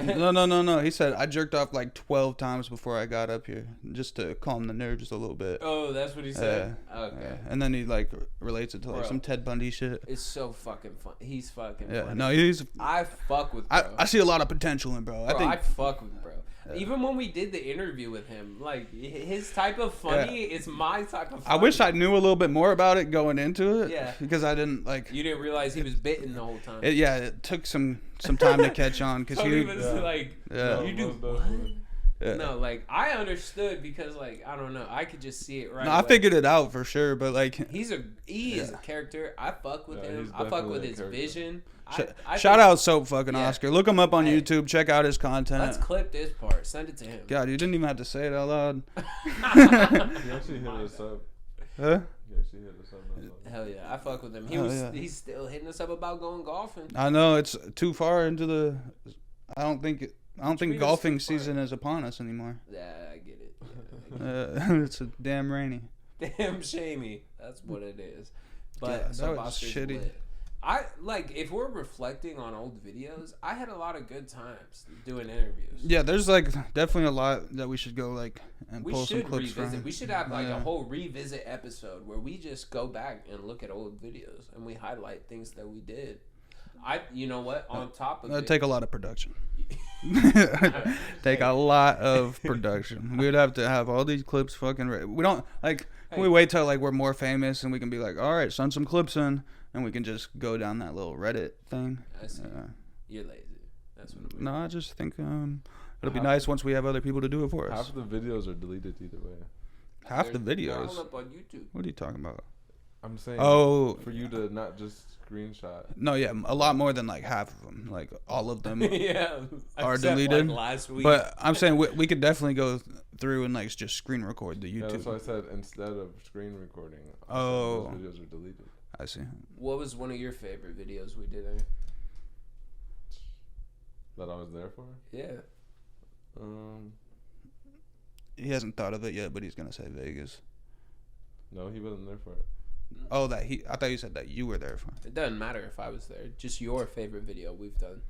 No. He said I jerked off like 12 times before I got up here, just to calm the nerves a little bit. Oh, that's what he said. Okay. Yeah. And then he like relates it to like Bro. some Ted Bundy shit. It's so fucking fun. He's fucking Yeah. funny. No, he's. I fuck with bro. I see a lot of potential in bro. Bro, I think. I fuck with bro. Even when we did the interview with him, like his type of funny is my type of funny. I wish I knew a little bit more about it going into it. Yeah. Because I didn't like. You didn't realize he was bitten the whole time. It took some time to catch on because Tony he. was like, Yeah. you do most what? definitely. Yeah. No, like I understood because like I don't know, I could just see it right No, I away. figured it out for sure, but like. He is a character. I fuck with Yeah, him. he's I fuck with definitely a his character. vision. I Shout think- out Soap fucking Yeah. Oscar. Look him up on Hey. YouTube. Check out his content. Let's clip this part. Send it to him. God, you didn't even have to say it out loud. He actually hit us up. Huh? He actually hit us up. Hell yeah, I fuck with him. He's still hitting us up about going golfing. I know it's too far into the. I don't think Tweet us golfing too far. season is upon us anymore. Yeah, I get it. Yeah, It's a damn rainy. damn shamey. That's what it is. Yeah, But that so was Oscar's shitty. lit. I like if we're reflecting on old videos. I had a lot of good times doing interviews. Yeah, there's like definitely a lot that we should go like and We pull some should clips revisit. from. We should have like Yeah. a whole revisit episode where we just go back and look at old videos and we highlight things that we did. You know what? On top of That'd it, take a lot of production. Take a lot of production. We'd have to have all these clips fucking ready. We don't like. Hey. We wait till like we're more famous and we can be like, all right, send some clips in, and we can just go down that little Reddit thing. I see. You're lazy. That's what it is. No, I just think it'll be nice once we have other people to do it for us. Half of the videos are deleted either way. Half the They're videos. all up on YouTube. What are you talking about? I'm saying. Oh. For you to not just screenshot. No, yeah, a lot more than like half of them. Like all of them Yeah, are except, deleted. Like, last week, But I'm saying we could definitely go through and like just screen record the Yeah, that's why I YouTube. said instead of screen recording. Oh. Those videos are deleted. I see. what was one of your favorite videos we did? Aaron? That I was there for. Yeah, He hasn't thought of it yet, but he's gonna say Vegas. No, he wasn't there for it. Oh, I thought you said that you were there for. it doesn't matter if I was there. Just your favorite video we've done.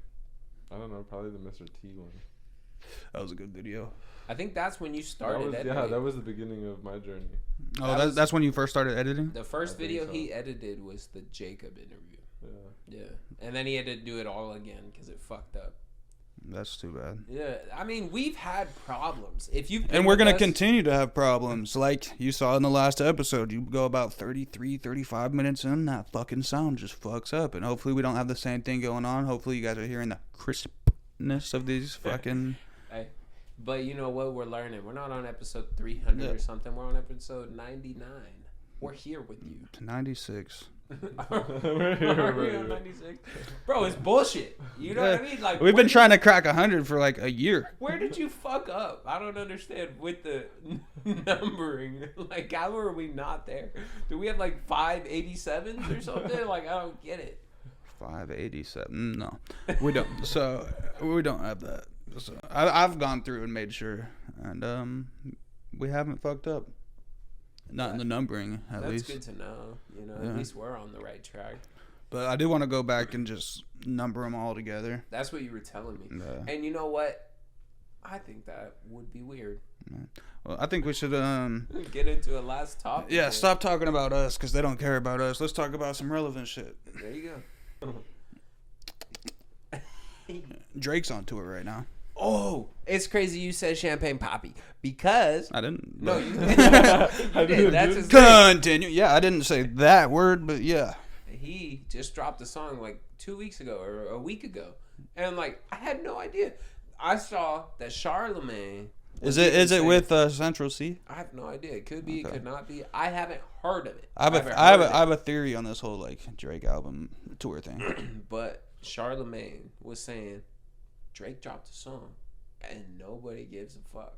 I don't know. Probably the Mr. T one. That was a good video. I think that's when you That started. was, editing. yeah, that was the beginning of my journey. Oh, That was- that's when you first started editing. The first I think video so. he edited was the Jacob interview. Yeah. Yeah, and then he had to do it all again because it fucked up. That's too bad. Yeah, I mean we've had problems. If you And we're gonna continue to have problems, like you saw in the last episode. You go about 33, 35 minutes in, that fucking sound just fucks up, and hopefully we don't have the same thing going on. Hopefully you guys are hearing the crispness of these fucking. Hey, but you know what? We're learning. We're not on episode 300 Yeah. or something. We're on episode 99. We're here with you. 96. Are we on 96? Bro, it's bullshit. You know what I mean? Like We've been trying to crack 100 for like a year. Where did you fuck up? I don't understand with the numbering. Like, how are we not there? Do we have like 587s or something? Like, I don't get it. 587. No, we don't. So we don't have that. So I've gone through and made sure, and we haven't fucked up. Not in the numbering, at That's least. good to know. You know, Yeah. at least we're on the right track. But I do want to go back and just number them all together. That's what you were telling me. Yeah. And you know what? I think that would be weird. Well, I think we should Get into a last topic. yeah, stop talking about us because they don't care about us. Let's talk about some relevant shit. There you go. Drake's on tour right now. Oh, it's crazy you said Champagne Poppy because I didn't. no, but- you did. That's his name. Continue. Yeah, I didn't say that word, but yeah. He just dropped a song like 2 weeks ago or a week ago, and like I had no idea. I saw that Charlemagne. Is it with Central C? I have no idea. It could be. Okay. It could not be. I haven't heard of it. I have a theory on this whole like Drake album tour thing. But Charlemagne was saying Drake dropped a song, and nobody gives a fuck.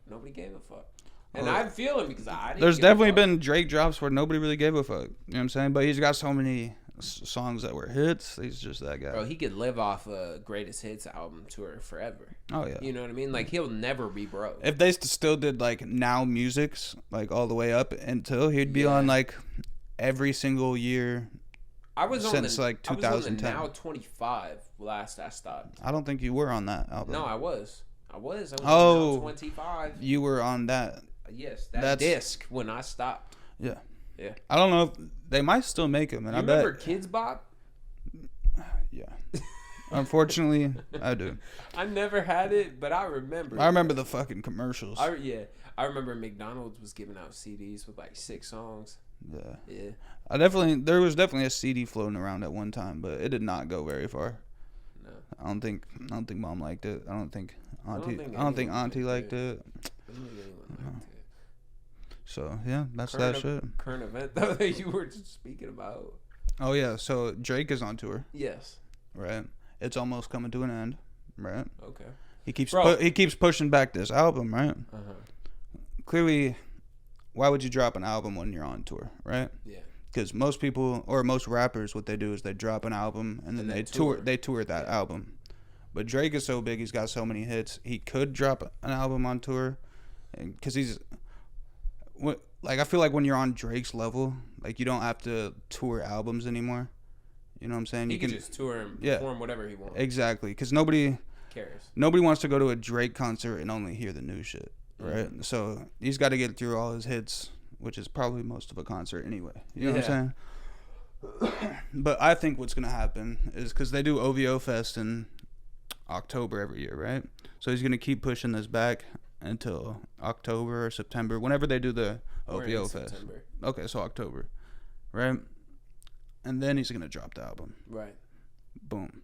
Nobody gave a fuck. And Well, I'm feeling because I didn't There's give a definitely fuck. been Drake drops where nobody really gave a fuck. You know what I'm saying? But he's got so many songs that were hits. He's just that guy. Bro, he could live off a greatest hits album tour forever. Oh yeah. You know what I mean? Like he'll never be broke. If they still did like now musics like all the way up until he'd be on like every single year. I was since, on the, like, I was on the 2010. Now 25 last I stopped. I don't think you were on that album. No, I was on Oh. Now 25. You were on that. Yes, that That's- disc when I stopped. Yeah. Yeah. I don't know if they might still make them, and You I bet. remember Kids Bop? Yeah. Unfortunately, I do. I never had it, but I remember. I remember the fucking commercials. I remember McDonald's was giving out CDs with like 6 songs. Yeah. Yeah. There was definitely a CD floating around at one time, but it did not go very far. No. I don't think Mom liked it. I don't think Auntie anyone Auntie liked liked it. I don't think anyone liked it. So yeah, that's Current that shit. Current event though that you were just speaking about. Oh yeah, so Drake is on tour, Yes. right? It's almost coming to an end, right? Okay. He keeps Bro. he keeps pushing back this album, right? Clearly, why would you drop an album when you're on tour, right? Yeah. Because most people or most rappers, what they do is they drop an album and then And they they tour. tour. They tour that album. But Drake is so big; he's got so many hits. He could drop an album on tour, because I feel like when you're on Drake's level, like you don't have to tour albums anymore. You know what I'm saying? He You can just tour and perform whatever he wants. Exactly, because nobody Cares. wants to go to a Drake concert and only hear the new shit, right? So he's got to get through all his hits, which is probably most of a concert anyway. You know what I'm saying? But I think what's gonna happen is because they do OVO Fest in October every year, right? So he's gonna keep pushing this back until October or September, whenever they do the We're in OVO Fest. September. Okay, so October, right? And then he's gonna drop the album. Right. Boom.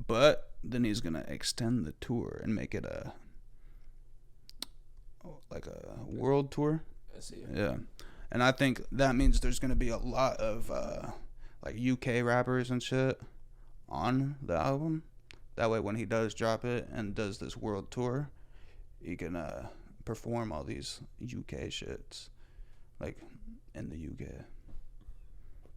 But then he's gonna extend the tour and make it a world tour. I see. Yeah. And I think that means there's gonna be a lot of like UK rappers and shit on the album. That way, when he does drop it and does this world tour, he can perform all these UK shits, like in the UK.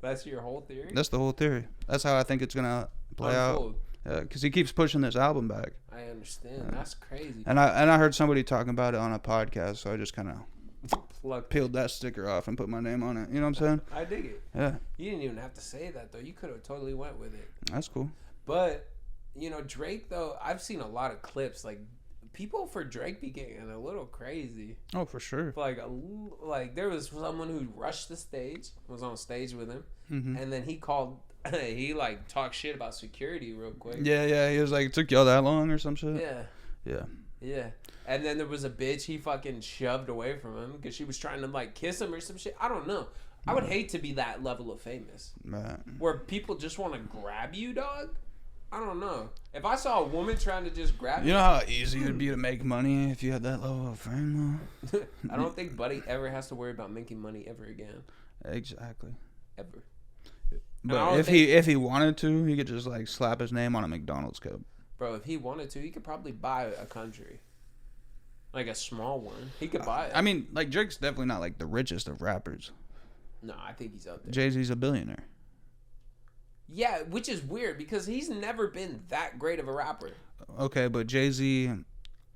That's your whole theory? That's the whole theory. That's how I think it's gonna play Unfold. out. Because he keeps pushing this album back. I understand. That's crazy. And I heard somebody talking about it on a podcast, so I just kind of Plug. peeled that sticker off and put my name on it. You know what I'm saying? I dig it. Yeah, You didn't even have to say that though. You could have totally went with it. that's cool. But you know, Drake though, I've seen a lot of clips. Like people for Drake be getting a little crazy. Oh, for sure. Like there was someone who rushed the stage, was on stage with him, Mm-hmm. and then he like talked shit about security real quick. Yeah. He was like, it took y'all that long or some shit? Yeah. Yeah. And then there was a bitch he fucking shoved away from him because she was trying to like kiss him or some shit. I don't know. I would hate to be that level of famous Right. where people just want to grab you, dog. I don't know. If I saw a woman trying to just grab You know how easy it would be to make money if you had that level of fame, I don't think Buddy ever has to worry about making money ever again. though? Exactly. Ever. But if he wanted to, he could just like slap his name on a McDonald's cup. Bro, if he wanted to, he could probably buy a country. Like a small one. He could buy it. I mean, like Drake's definitely not like the richest of rappers. No, I think he's up there. Jay-Z's a billionaire. Yeah, which is weird because he's never been that great of a rapper. Okay, but Jay-Z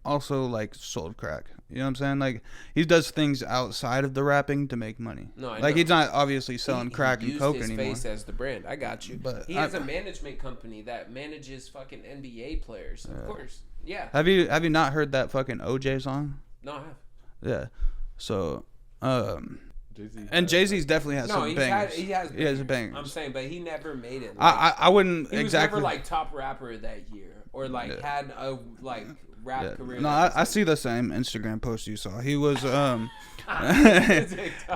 also like sold crack. You know what I'm saying? Like he does things outside of the rapping to make money. No, I like know. he's not obviously selling crack and coke his anymore. face as the brand. I got you. But he has a management company that manages fucking NBA players. Of course. Yeah. Have you not heard that fucking OJ song? No, I have. Yeah. So Jay-Z and Jay-Z's definitely has No, some bangers. he has a bangers. I'm saying, but he never made it. I wouldn't he was exactly never like top rapper that year or like had a like rap career. No, I see the same Instagram post you saw. He was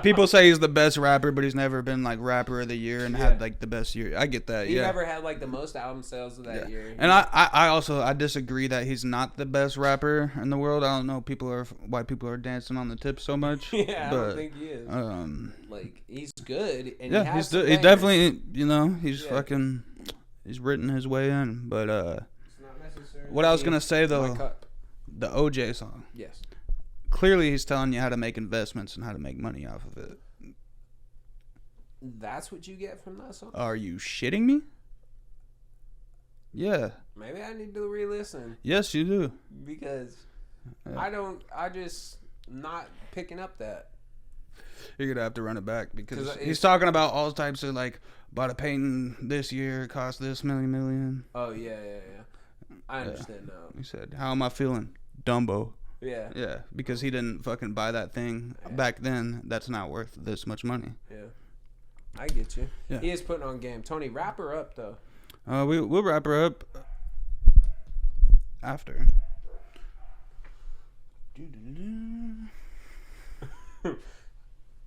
people say he's the best rapper, but he's never been like rapper of the year and had like the best year. I get that. He never had like the most album sales of that year. And I also disagree that he's not the best rapper in the world. I don't know why people are dancing on the tip so much. Yeah, but, I don't think he is. Like he's good and yeah, he definitely, you know, he's fucking he's written his way in, but what I was gonna say though, the OJ song. Yes. Clearly, he's telling you how to make investments and how to make money off of it. That's what you get from that song? Are you shitting me? Yeah. Maybe I need to re-listen. Yes, you do. Because I just not picking up that. You're gonna have to run it back because he's talking about all types of like bought a painting this year, cost this million. Oh yeah. I understand now. He said, "How am I feeling, Dumbo?" Yeah. Yeah, because he didn't fucking buy that thing back then. That's not worth this much money. Yeah. I get you. Yeah. He is putting on game. Tony, wrap her up though. We'll wrap her up after.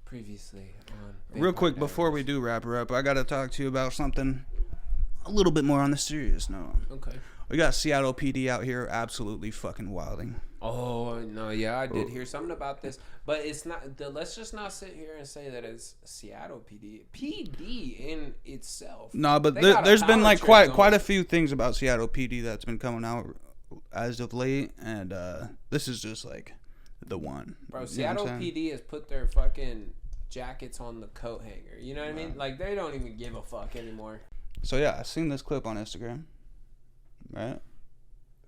Previously on Real quick before we do wrap her up, I gotta talk to you about something a little bit more on the serious note. Okay. We got Seattle PD out here absolutely fucking wilding. Oh no, yeah, I did hear something about this, but it's not. Let's just not sit here and say that it's Seattle PD. PD in itself. No, but there's been like quite a few things about Seattle PD that's been coming out as of late, and this is just like the one. Bro, Seattle PD has put their fucking jackets on the coat hanger. You know what I mean? Like they don't even give a fuck anymore. So yeah, I seen this clip on Instagram. Right?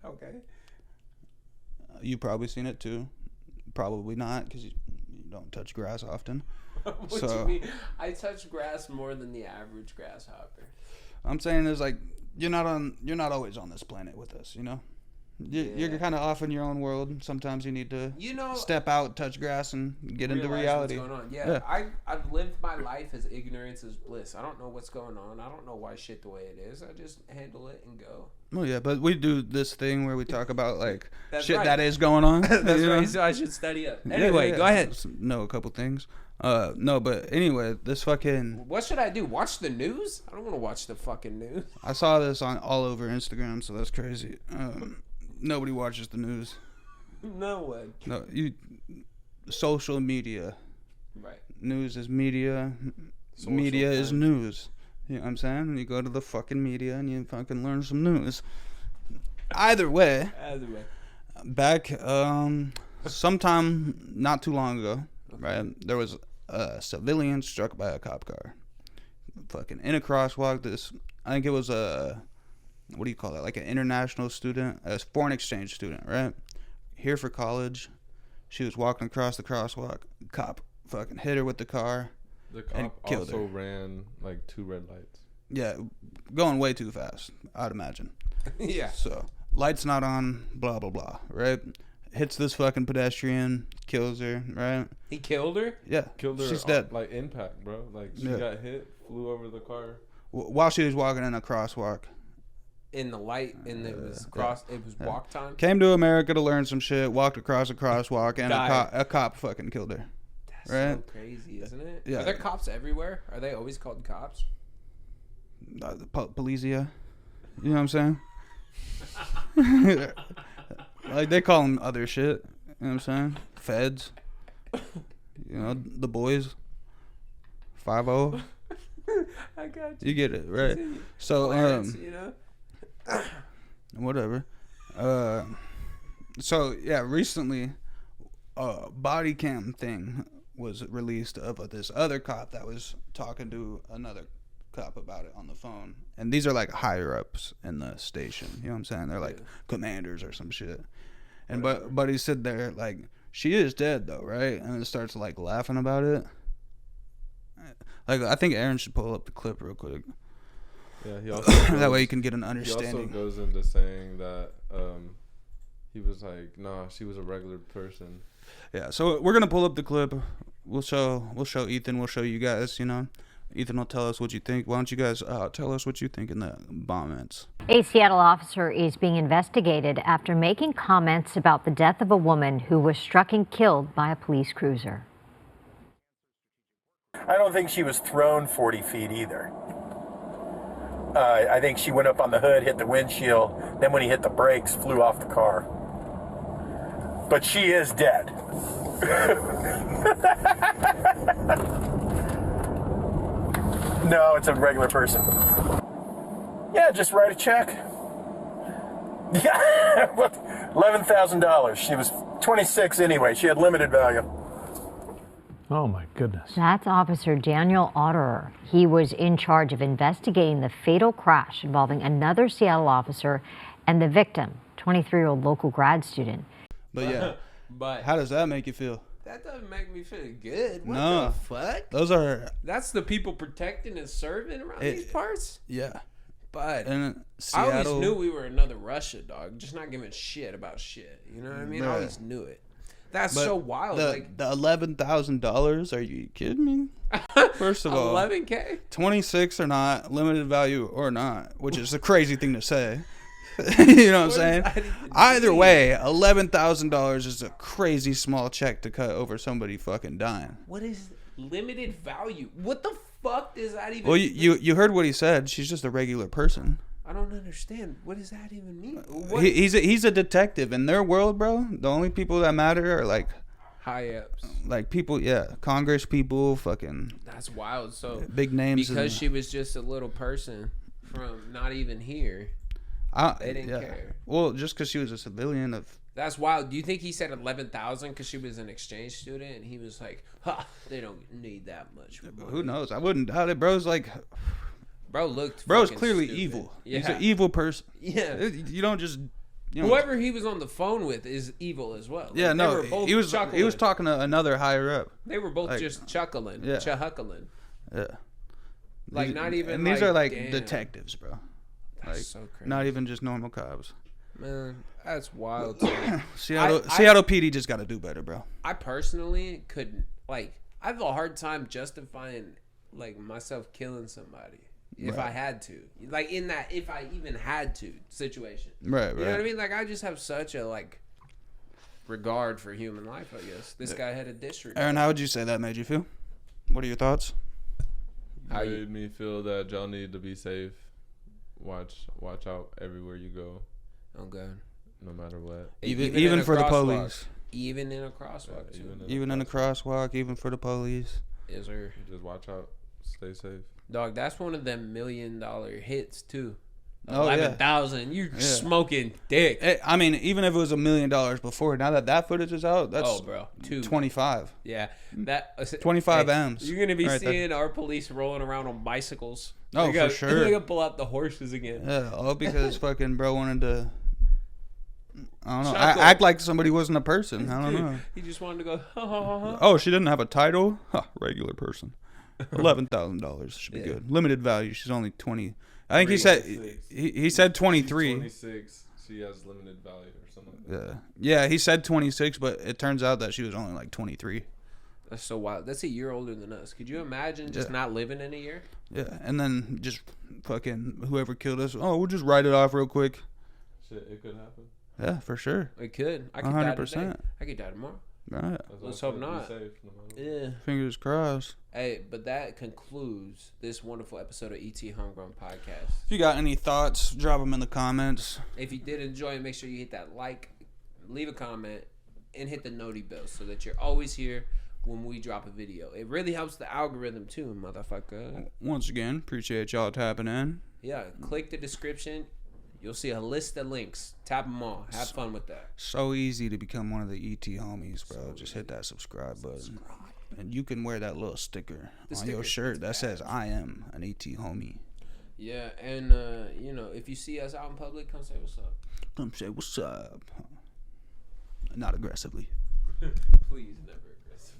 Okay. You probably seen it too. Probably not, because you don't touch grass often. What do you mean? I touch grass more than the average grasshopper. I'm saying is like you're not always on this planet with us, you know? You're kind of off in your own world. Sometimes you need to step out, touch grass, and get into reality. What's going on. Yeah. I've lived my life as ignorance is bliss. I don't know what's going on. I don't know why shit the way it is. I just handle it and go. Well, yeah, but we do this thing where we talk about like shit right. that is going on. That's right. So I should study up. Anyway, go ahead. Know a couple things. No, but anyway, this fucking. What should I do? Watch the news? I don't want to watch the fucking news. I saw this on all over Instagram, so that's crazy. Nobody watches the news. No one. No, social media. Right. News is media. Media is news. You know what I'm saying? You go to the fucking media and you fucking learn some news. Either way. Back sometime not too long ago, right? There was a civilian struck by a cop car. Fucking in a crosswalk. I think it was a, what do you call that? Like an international student, a foreign exchange student, right? Here for college. She was walking across the crosswalk. Cop fucking hit her with the car. The cop also ran like 2 red lights. Yeah, going way too fast, I'd imagine. Yeah. So, lights not on, blah, blah, blah, right? Hits this fucking pedestrian, kills her, right? He killed her? Yeah. Killed her. She's dead. Like impact, bro. Like she got hit, flew over the car. While she was walking in a crosswalk. In the light, and it was it was walk time? Came to America to learn some shit, walked across a crosswalk, and a cop fucking killed her. That's right? so crazy, isn't it? Yeah. Are there cops everywhere? Are they always called cops? Policia. You know what I'm saying? Like, they call them other shit. You know what I'm saying? Feds. You know, the boys. 5-0. I got you. You get it, right? So, Clarence, you know? Whatever. So, yeah, recently, body cam thing was released of this other cop that was talking to another cop about it on the phone. And these are like higher ups in the station. You know what I'm saying? They're like commanders or some shit. And but he said there, like, she is dead though, right? And it starts like laughing about it. Like, I think Aaron should pull up the clip real quick. Yeah, he also that way you can get an understanding. He also goes into saying that he was like, nah, she was a regular person. Yeah, so we're gonna pull up the clip. We'll show Ethan. We'll show you guys. You know, Ethan will tell us what you think. Why don't you guys tell us what you think in the comments? A Seattle officer is being investigated after making comments about the death of a woman who was struck and killed by a police cruiser. I don't think she was thrown 40 feet either. I think she went up on the hood, hit the windshield, then when he hit the brakes, flew off the car. But she is dead. No, it's a regular person. Yeah, just write a check. Yeah, $11,000. She was 26 anyway. She had limited value. Oh my goodness. That's Officer Daniel Otterer. He was in charge of investigating the fatal crash involving another Seattle officer and the victim, 23-year-old local grad student. But yeah, But how does that make you feel? that doesn't make me feel good. What No. the fuck? Those are That's the people protecting and serving around these parts? yeah. But And I Seattle, always knew we were another Russia, dog. Just not giving shit about shit. You know what I mean? I Bruh. always knew it. That's but so wild. The Like $11,000. Are you kidding me? First of all, 11K? 26 or not, limited value or not, which is a crazy thing to say. You know what I'm saying? does that even Either mean? way, $11,000 is a crazy small check to cut over somebody fucking dying. What is limited value? What the fuck does that even Well, you heard what he said. She's just a regular person. I don't understand. What does that even mean? What He's a detective in their world, bro. The only people that matter are high ups? like people, yeah, Congress people, fucking That's wild. So big names. because she was just a little person from not even here. They didn't care. Well, just because she was a civilian of. That's wild. Do you think he said 11,000 because she was an exchange student and he was like, "Ha, they don't need that much." Who knows? I wouldn't doubt it. Bro's like, Bro looked. bro's fucking clearly stupid. evil. Yeah. He's an evil person. Yeah. You don't just. You know, Whoever he was on the phone with is evil as well. Like, Yeah, they no, were both he was chuckling. talking to another higher up. They were both like, just chuckling, yeah. chuckling. Yeah. Like not even. And these are like damn. detectives, bro. That's Like so crazy. not even just normal cops. Man, that's wild. To me. Seattle I- Seattle PD just got to do better, bro. I personally couldn't like. I have a hard time justifying like myself killing somebody if Right. I had to. Like in that, if I even had to situation. Right, You know what I mean? Like I just have such a like regard for human life. I guess this guy had a district. Aaron, how would you say that made you feel? What are your thoughts? How you- Made me feel that y'all need to be safe. Watch out everywhere you go, Oh god. no matter what. Even in a for the crosswalk. police. Even in a crosswalk too. Even in the crosswalk, even for the police. Is there Just watch out. Stay safe. dog? That's one of them $1 million hits too. Oh, yeah. 11,000. You're smoking dick. I mean, even if it was $1 million before, now that footage is out, that's Oh, bro. 25. Yeah, that 25 M's. You're gonna be Right there. seeing our police rolling around on bicycles. Oh, They're gonna- for sure. They're gonna pull out the horses again. Yeah, all because fucking bro wanted to. I don't know. Chuckle. Act like somebody wasn't a person. I don't Dude, know. He just wanted to go. Ha, ha, ha, ha. Oh, she didn't have a title. Huh, regular person. $11,000 should be Yeah. good. Limited value. She's only 20. I think he said he said 23. 26. She has limited value or something like that. Yeah, he said 26, but it turns out that she was only like 23. That's so wild. That's a year older than us. Could you imagine just Yeah. not living in a year? Yeah, and then just fucking whoever killed us. Oh, we'll just write it off real quick. Shit, it could happen. Yeah, for sure. It could. I could die 100%. today. I could die tomorrow. Right. That's why Let's I hope said not. Be safe no matter what. Yeah. Fingers crossed. Hey, but that concludes this wonderful episode of ET Homegrown Podcast. If you got any thoughts, drop them in the comments. If you did enjoy it, make sure you hit that like, leave a comment, and hit the noti bell so that you're always here when we drop a video. It really helps the algorithm too, motherfucker. Once again, appreciate y'all tapping in. Yeah, click the description. You'll see a list of links. Tap them all. Have fun with that. So easy to become one of the ET homies, bro. Just hit that subscribe button. And you can wear that little sticker on your shirt that says, I am an ET homie. Yeah, and, you know, if you see us out in public, come say what's up. Come say, what's up? not aggressively. Please never aggressive.